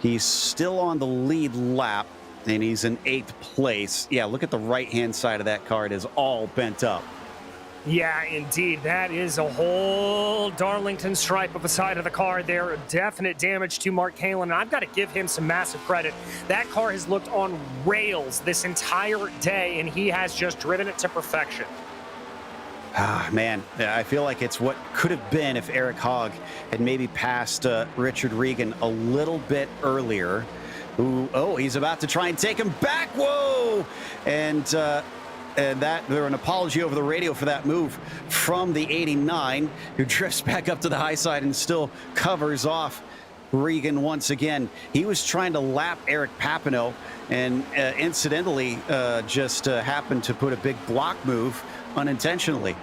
He's still on the lead lap, and he's in 8th place. Yeah, look at the right-hand side of that car. It is all bent up. Yeah, indeed. That is a whole Darlington stripe of the side of the car there. Definite damage to Mark Kalin, and I've got to give him some massive credit. That car has looked on rails this entire day, and he has just driven it to perfection. Ah, man, I feel like it's what could have been if Eric Hogg had maybe passed Richard Regan a little bit earlier. Ooh, oh, he's about to try and take him back. Whoa! And that there an apology over the radio for that move from the 89, who drifts back up to the high side and still covers off Regan once again. He was trying to lap Eric Papineau and incidentally just happened to put a big block move unintentionally.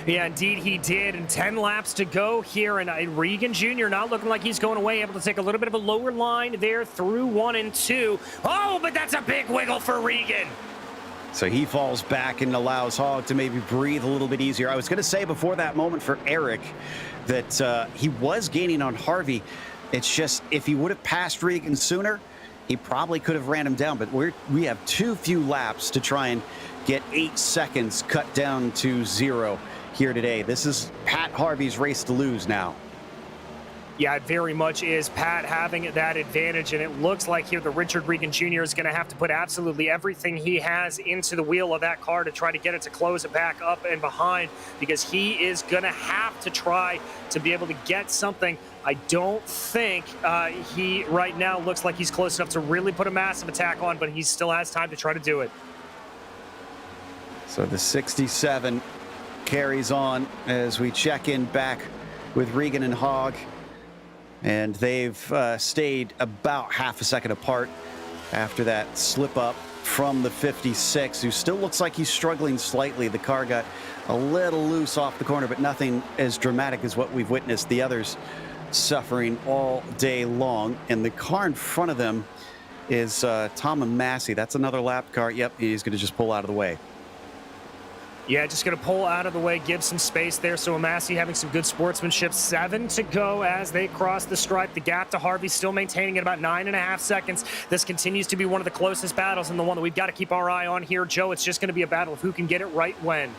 Yeah, indeed he did, and 10 laps to go here, and Regan Jr. not looking like he's going away, able to take a little bit of a lower line there through 1 and 2. Oh, but that's a big wiggle for Regan. So he falls back and allows Hogg to maybe breathe a little bit easier. I was going to say before that moment for Eric that he was gaining on Harvey. It's just if he would have passed Regan sooner, he probably could have ran him down, but we have too few laps to try and get 8 seconds cut down to 0 here today. This is Pat Harvey's race to lose now. Yeah, it very much is Pat having that advantage, and it looks like here the Richard Regan Jr. is going to have to put absolutely everything he has into the wheel of that car to try to get it to close it back up and behind, because he is going to have to try to be able to get something. I don't think he right now looks like he's close enough to really put a massive attack on, but he still has time to try to do it. So the 67 carries on as we check in back with Regan and Hogg. And they've stayed about half a second apart after that slip up from the 56, who still looks like he's struggling slightly. The car got a little loose off the corner, but nothing as dramatic as what we've witnessed. The others suffering all day long. And the car in front of them is Tom and Massey. That's another lap car. Yep, he's going to just pull out of the way. Yeah, just going to pull out of the way, give some space there. So Massey having some good sportsmanship. 7 to go as they cross the stripe. The gap to Harvey still maintaining at about 9.5 seconds. This continues to be one of the closest battles and the one that we've got to keep our eye on here. Joe, it's just going to be a battle of who can get it right when.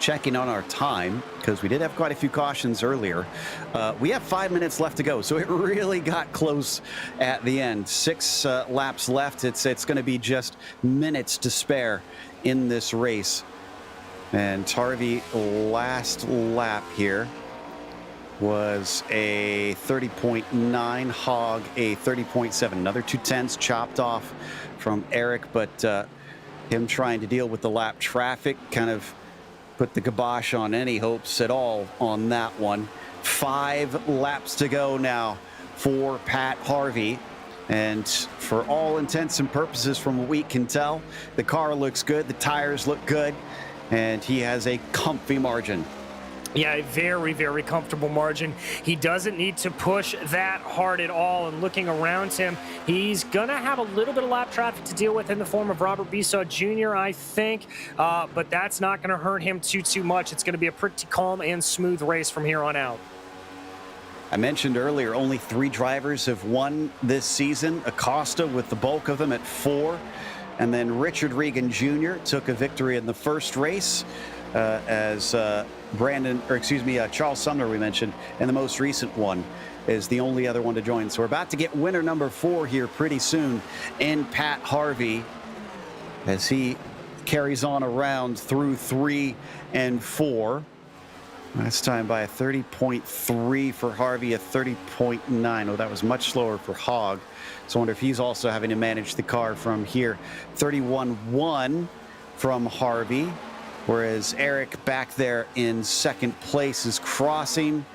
Checking on our time, because we did have quite a few cautions earlier. We have 5 minutes left to go, so it really got close at the end. 6 laps left. It's going to be just minutes to spare in this race. And Harvey, last lap here was a 30.9, Hogg a 30.7. Another 2/10 chopped off from Eric, but him trying to deal with the lap traffic kind of put the kibosh on any hopes at all on that one. 5 laps to go now for Pat Harvey. And for all intents and purposes, from what we can tell, the car looks good, the tires look good, and he has a comfy margin. Yeah, a very, very comfortable margin. He doesn't need to push that hard at all. And looking around him, he's going to have a little bit of lap traffic to deal with in the form of Robert Bissaud Jr., I think. But that's not going to hurt him too much. It's going to be a pretty calm and smooth race from here on out. I mentioned earlier, only 3 drivers have won this season. Acosta with the bulk of them at 4. And then Richard Regan Jr. took a victory in the first race as Charles Sumner, we mentioned, and the most recent one is the only other one to join. So we're about to get winner number 4 here pretty soon in Pat Harvey as he carries on around through 3 and 4. Last time by a 30.3 for Harvey, a 30.9. Oh, that was much slower for Hogg. So I wonder if he's also having to manage the car from here. 31.1 from Harvey, whereas Eric back there in second place is crossing,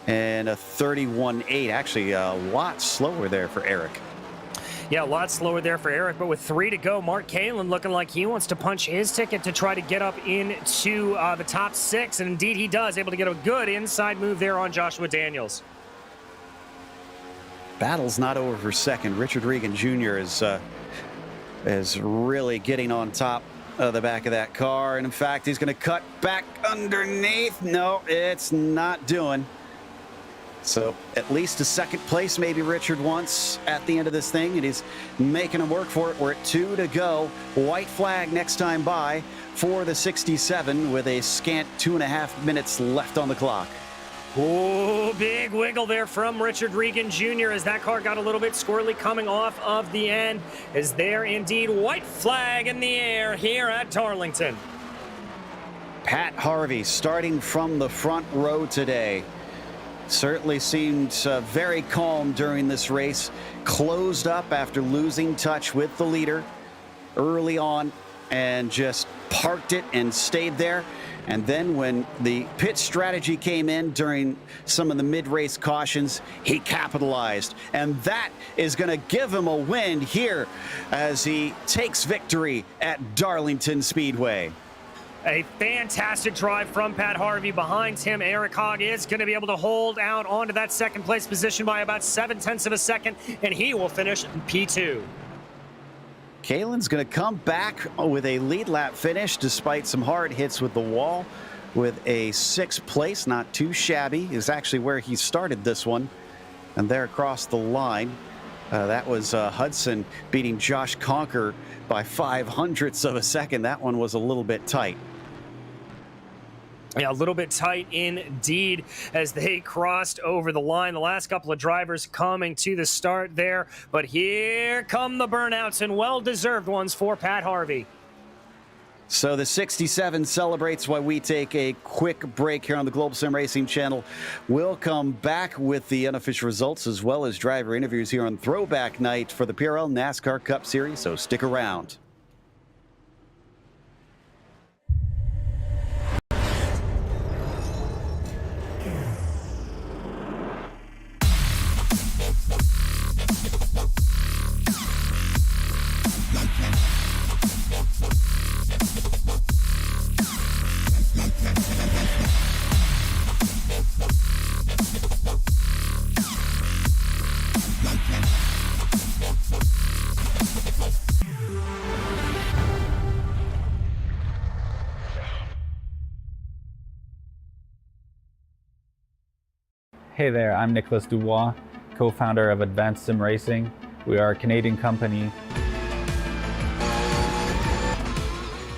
and a 31.8. Actually, a lot slower there for Eric. Yeah, a lot slower there for Eric, but with 3 to go, Mark Kalin looking like he wants to punch his ticket to try to get up into the top 6, and indeed he does, able to get a good inside move there on Joshua Daniels. Battle's not over for second. Richard Regan Jr. is really getting on top of the back of that car, and in fact, he's going to cut back underneath. No, it's not doing. So at least a second place maybe Richard wants at the end of this thing, and he's making him work for it. We're at 2 to go. White flag next time by for the 67 with a scant 2.5 minutes left on the clock. Oh, big wiggle there from Richard Regan Jr. as that car got a little bit squirrely coming off of the end. Is there indeed white flag in the air here at Darlington? Pat Harvey starting from the front row today. Certainly seemed very calm during this race. Closed up after losing touch with the leader early on and just parked it and stayed there. And then when the pit strategy came in during some of the mid-race cautions, he capitalized. And that is going to give him a win here as he takes victory at Darlington Speedway. A fantastic drive from Pat Harvey. Behind him, Eric Hogg is going to be able to hold out onto that second place position by about 0.7 of a second, and he will finish P2. Kalen's going to come back with a lead lap finish despite some hard hits with the wall with a 6th place. Not too shabby. Is actually where he started this one. And there across the line, that was Hudson beating Josh Conker by 0.05 of a second. That one was a little bit tight. Yeah, a little bit tight indeed as they crossed over the line. The last couple of drivers coming to the start there, but here come the burnouts, and well-deserved ones for Pat Harvey. So the 67 celebrates while we take a quick break here on the Global Sim Racing channel. We'll come back with the unofficial results as well as driver interviews here on Throwback Night for the PRL NASCAR Cup Series, so stick around. Hey there, I'm Nicholas Dubois, co-founder of Advanced SimRacing. We are a Canadian company.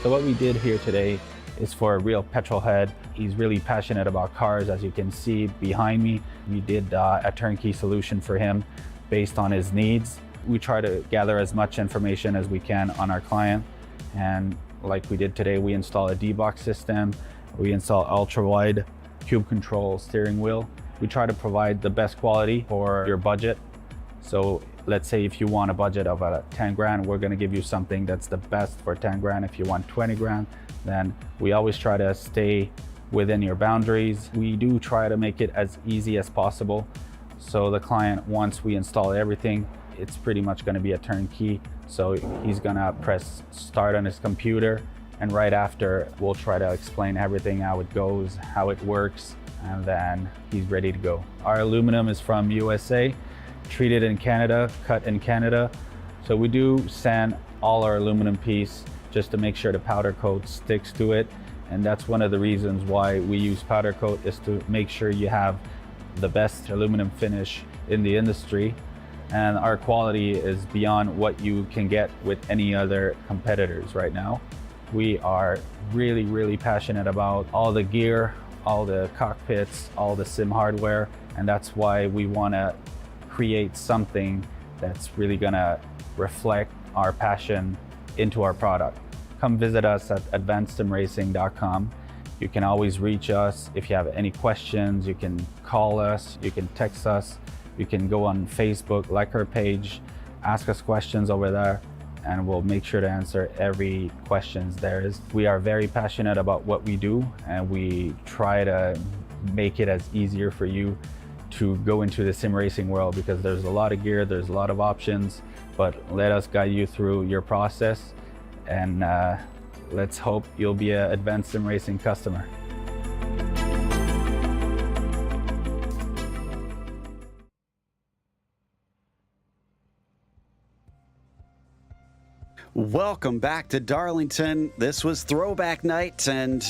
So what we did here today is for a real petrol head. He's really passionate about cars, as you can see behind me. We did a turnkey solution for him based on his needs. We try to gather as much information as we can on our client. And like we did today, we install a D-Box system. We install ultra-wide cube control steering wheel. We try to provide the best quality for your budget. So let's say if you want a budget of 10 grand, we're gonna give you something that's the best for 10 grand. If you want 20 grand, then we always try to stay within your boundaries. We do try to make it as easy as possible. So the client, once we install everything, it's pretty much gonna be a turnkey. So he's gonna press start on his computer, and right after, we'll try to explain everything, how it goes, how it works, and then he's ready to go. Our aluminum is from USA, treated in Canada, cut in Canada. So we do sand all our aluminum piece just to make sure the powder coat sticks to it. And that's one of the reasons why we use powder coat, is to make sure you have the best aluminum finish in the industry. And our quality is beyond what you can get with any other competitors right now. We are really, really passionate about all the gear, all the cockpits, all the sim hardware, and that's why we want to create something that's really going to reflect our passion into our product. Come visit us at advancedsimracing.com You can always reach us. If you have any questions, you can call us, you can text us, you can go on Facebook, like our page, ask us questions over there, and we'll make sure to answer every questions there is. We are very passionate about what we do, and we try to make it as easier for you to go into the sim racing world, because there's a lot of gear, there's a lot of options, but let us guide you through your process, and let's hope you'll be an advanced sim racing customer. Welcome back to Darlington. This was throwback night, and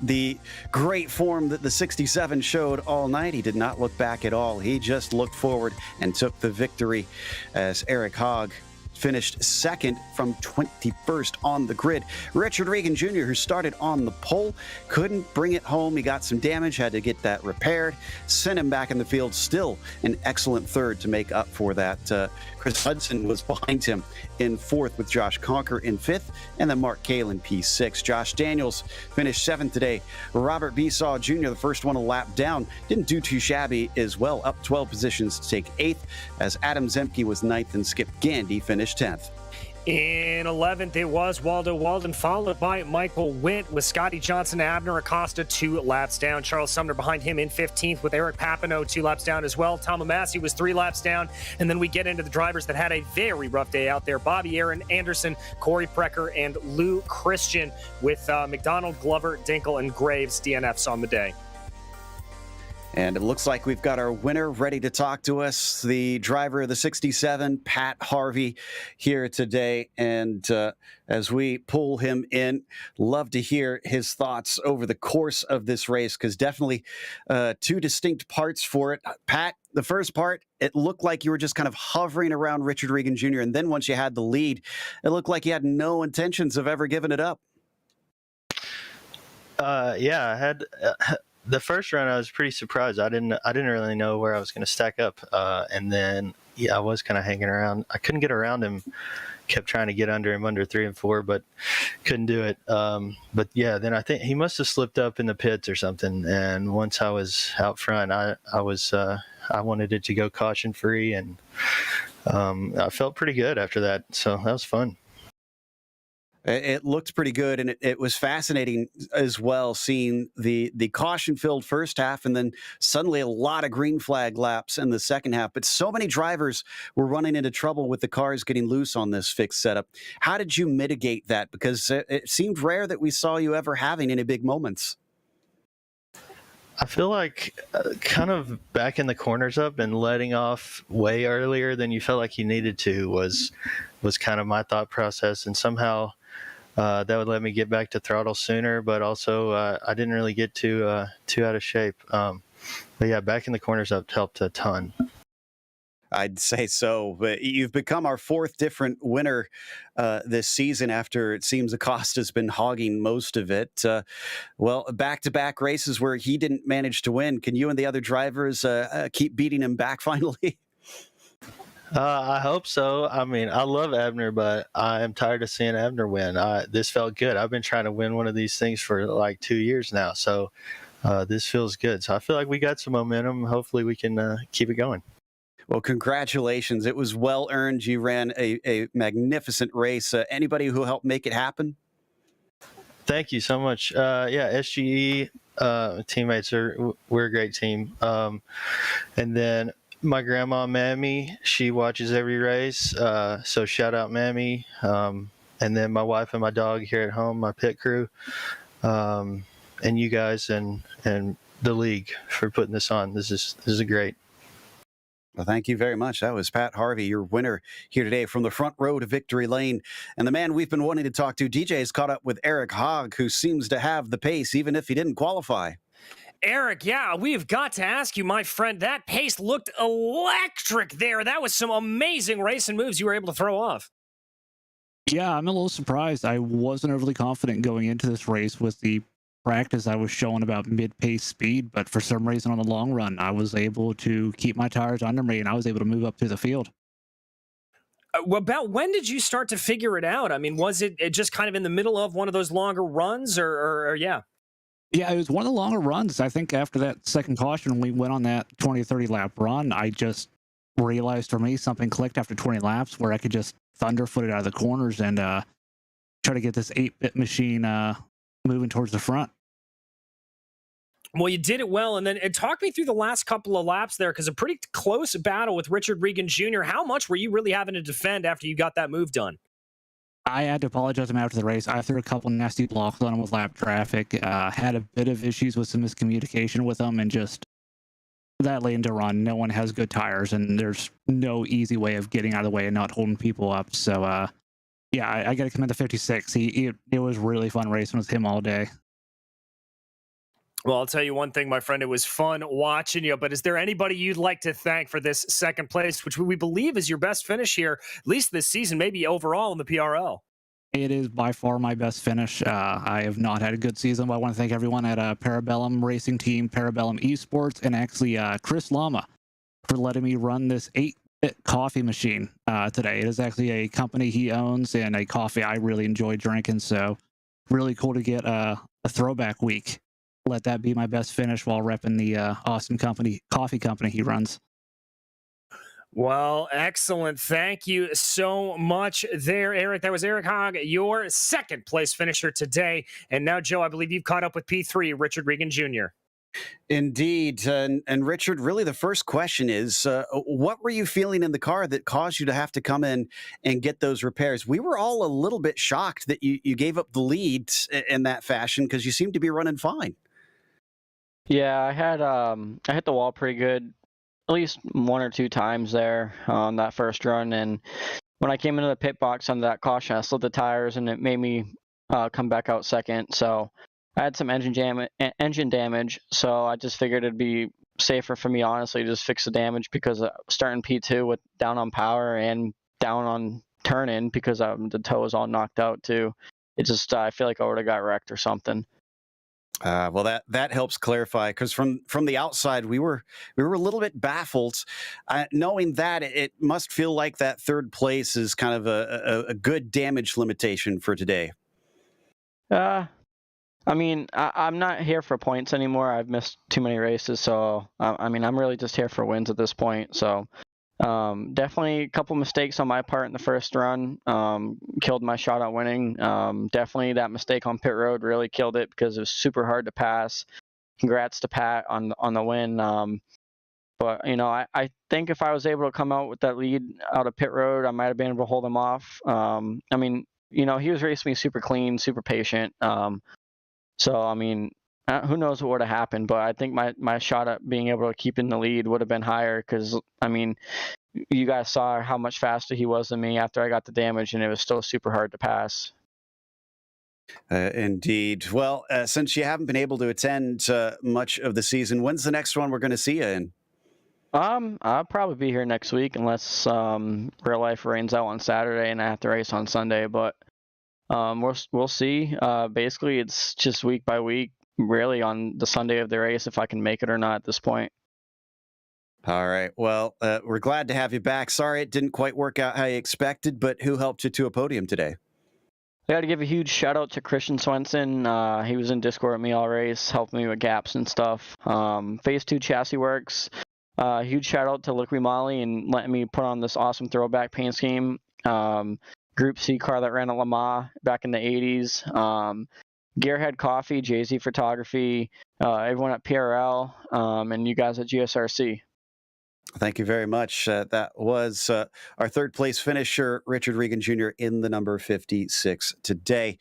the great form that the 67 showed all night. He did not look back at all. He just looked forward and took the victory as Eric Hogg finished second from 21st on the grid. Richard Regan Jr., who started on the pole, couldn't bring it home. He got some damage, had to get that repaired, sent him back in the field. Still an excellent third to make up for that. Chris Hudson was behind him in fourth, with Josh Conker in fifth, and then Mark Kalin P6. Josh Daniels finished seventh today. Robert Besaw Jr., the first one a lap down, didn't do too shabby as well, up 12 positions to take eighth, as Adam Zemke was ninth and Skip Gandy finished 10th. In 11th, it was Waldo Walden, followed by Michael Witt, with Scotty Johnson, Abner Acosta 2 laps down. Charles Sumner behind him in 15th, with Eric Papineau 2 laps down as well. Tom Massey was 3 laps down. And then we get into the drivers that had a very rough day out there. Bobby Aaron Anderson, Corey Precker, and Lou Christian, with McDonald, Glover, Dinkle, and Graves DNFs on the day. And it looks like we've got our winner ready to talk to us, the driver of the 67, Pat Harvey, here today. And as we pull him in, love to hear his thoughts over the course of this race, because definitely 2 distinct parts for it. Pat, the first part, it looked like you were just kind of hovering around Richard Regan Jr., and then once you had the lead, it looked like you had no intentions of ever giving it up. Yeah, I had... The first run, I was pretty surprised. I didn't really know where I was going to stack up, and then I was kind of hanging around. I couldn't get around him. Kept trying to get under him under 3 and 4, but couldn't do it. But yeah, then I think he must have slipped up in the pits or something. And once I was out front, I wanted it to go caution free, and I felt pretty good after that. So that was fun. It looked pretty good, and it was fascinating as well, seeing the caution-filled first half, and then suddenly a lot of green flag laps in the second half. But so many drivers were running into trouble with the cars getting loose on this fixed setup. How did you mitigate that? Because it seemed rare that we saw you ever having any big moments. I feel like kind of backing the corners up and letting off way earlier than you felt like you needed to was kind of my thought process, and somehow that would let me get back to throttle sooner, but also I didn't really get too out of shape. But yeah, backing the corners up helped a ton. I'd say so. But you've become our 4th different winner this season, after it seems Acosta's been hogging most of it. Well, back-to-back races where he didn't manage to win. Can you and the other drivers keep beating him back finally? I hope so. I mean, I love Abner, but I am tired of seeing Abner win. This felt good. I've been trying to win one of these things for like 2 years now, so this feels good. So I feel like we got some momentum. Hopefully we can keep it going. Well, congratulations. It was well-earned. You ran a magnificent race. Anybody who helped make it happen? Thank you so much. Yeah, SGE teammates, we're a great team. And then my grandma, Mammy, she watches every race. So shout out Mammy. And then my wife and my dog here at home, my pit crew, and you guys and the league for putting this on. This is great. Well, thank you very much. That was Pat Harvey, your winner here today from the front row to victory lane. And the man we've been wanting to talk to, DJ, has caught up with Eric Hogg, who seems to have the pace, even if he didn't qualify. Eric, yeah, we've got to ask you, my friend, that pace looked electric there. That was some amazing racing moves you were able to throw off. Yeah, I'm a little surprised. I wasn't overly confident going into this race with the practice I was showing about mid-pace speed, but for some reason on the long run, I was able to keep my tires under me, and I was able to move up through the field. About when did you start to figure it out? I mean, was it just kind of in the middle of one of those longer runs, or yeah? Yeah, it was one of the longer runs. I think after that second caution, we went on that 20 to 30 lap run. I just realized for me something clicked after 20 laps where I could just thunderfoot it out of the corners and try to get this 8-bit machine moving towards the front. Well, you did it well. And then talk me through the last couple of laps there, because a pretty close battle with Richard Regan Jr. How much were you really having to defend after you got that move done? I had to apologize to him after the race. I threw a couple nasty blocks on him with lap traffic, had a bit of issues with some miscommunication with him, and just that lane to run, no one has good tires, and there's no easy way of getting out of the way and not holding people up. So, yeah, I got to commend the 56. It was really fun racing with him all day. Well, I'll tell you one thing, my friend. It was fun watching you, but is there anybody you'd like to thank for this second place, which we believe is your best finish here, at least this season, maybe overall in the PRL? It is by far my best finish. I have not had a good season, but I want to thank everyone at Parabellum Racing Team, Parabellum eSports, and actually Chris Lama for letting me run this 8-bit coffee machine today. It is actually a company he owns and a coffee I really enjoy drinking, so really cool to get a throwback week. Let that be my best finish while repping the awesome coffee company he runs. Well, excellent. Thank you so much there, Eric. That was Eric Hogg, your second place finisher today. And now, Joe, I believe you've caught up with P3, Richard Regan Jr. Indeed. And Richard, really the first question is, what were you feeling in the car that caused you to have to come in and get those repairs? We were all a little bit shocked that you gave up the lead in that fashion because you seemed to be running fine. Yeah, I hit the wall pretty good, at least one or two times there on that first run. And when I came into the pit box under that caution, I slid the tires, and it made me come back out second. So I had some engine damage. So I just figured it'd be safer for me, honestly, to just fix the damage, because starting P2 with down on power and down on turn-in because the toe was all knocked out too. It just I feel like I would have got wrecked or something. Well, that helps clarify, because from the outside, we were a little bit baffled, knowing that it must feel like that third place is kind of a good damage limitation for today. I mean, I'm not here for points anymore. I've missed too many races, so I mean, I'm really just here for wins at this point. So definitely a couple mistakes on my part in the first run killed my shot at winning. Definitely that mistake on pit road really killed it because it was super hard to pass. Congrats to Pat on the win. But you know, I think if I was able to come out with that lead out of pit road, I might have been able to hold him off. I mean, you know, he was racing me super clean, super patient. So I mean, who knows what would have happened, but I think my shot at being able to keep in the lead would have been higher, because, I mean, you guys saw how much faster he was than me after I got the damage, and it was still super hard to pass. Indeed. Well, since you haven't been able to attend much of the season, when's the next one we're going to see you in? I'll probably be here next week unless real life rains out on Saturday and I have to race on Sunday, but we'll see. Basically, it's just week by week, really, on the Sunday of the race, if I can make it or not at this point. All right. Well, we're glad to have you back. Sorry it didn't quite work out how you expected, but who helped you to a podium today? I got to give a huge shout out to Christian Swenson. He was in Discord with me all race, helping me with gaps and stuff. Phase 2 chassis works. Huge shout out to Liqui Moly and letting me put on this awesome throwback paint scheme. Group C car that ran at Le Mans back in the 80s. Gearhead Coffee, Jay-Z Photography, everyone at PRL, and you guys at GSRC. Thank you very much. That was our third place finisher, Richard Regan Jr., in the number 56 today,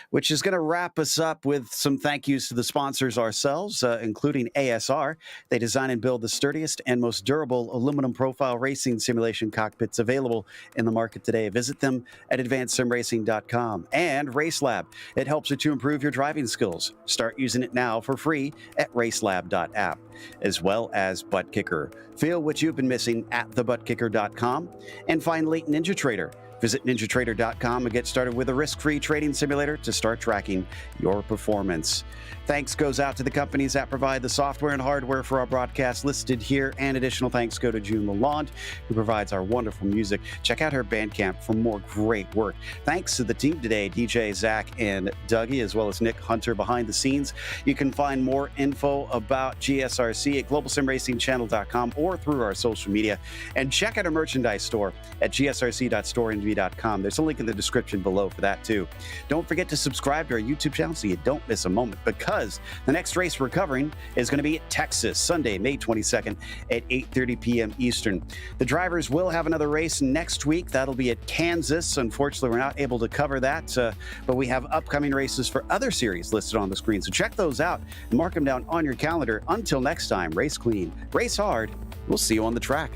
which is going to wrap us up with some thank yous to the sponsors ourselves, including ASR. They design and build the sturdiest and most durable aluminum profile racing simulation cockpits available in the market today. Visit them at advancedsimracing.com. And RaceLab. It helps you to improve your driving skills. Start using it now for free at RaceLab.app, as well as ButtKicker. Feel what you've been missing at thebuttkicker.com. And finally, NinjaTrader. Visit NinjaTrader.com and get started with a risk-free trading simulator to start tracking your performance. Thanks goes out to the companies that provide the software and hardware for our broadcast listed here, and additional thanks go to June Lalonde, who provides our wonderful music. Check out her Bandcamp for more great work. Thanks to the team today, DJ, Zach, and Dougie, as well as Nick Hunter behind the scenes. You can find more info about GSRC at globalsimracingchannel.com or through our social media. And check out our merchandise store at gsrc.storenvy.com. There's a link in the description below for that too. Don't forget to subscribe to our YouTube channel so you don't miss a moment, because the next race we're covering is going to be at Texas, Sunday, May 22nd at 8:30 p.m. Eastern. The drivers will have another race next week. That'll be at Kansas. Unfortunately, we're not able to cover that, but we have upcoming races for other series listed on the screen. So check those out and mark them down on your calendar. Until next time, race clean, race hard. We'll see you on the track.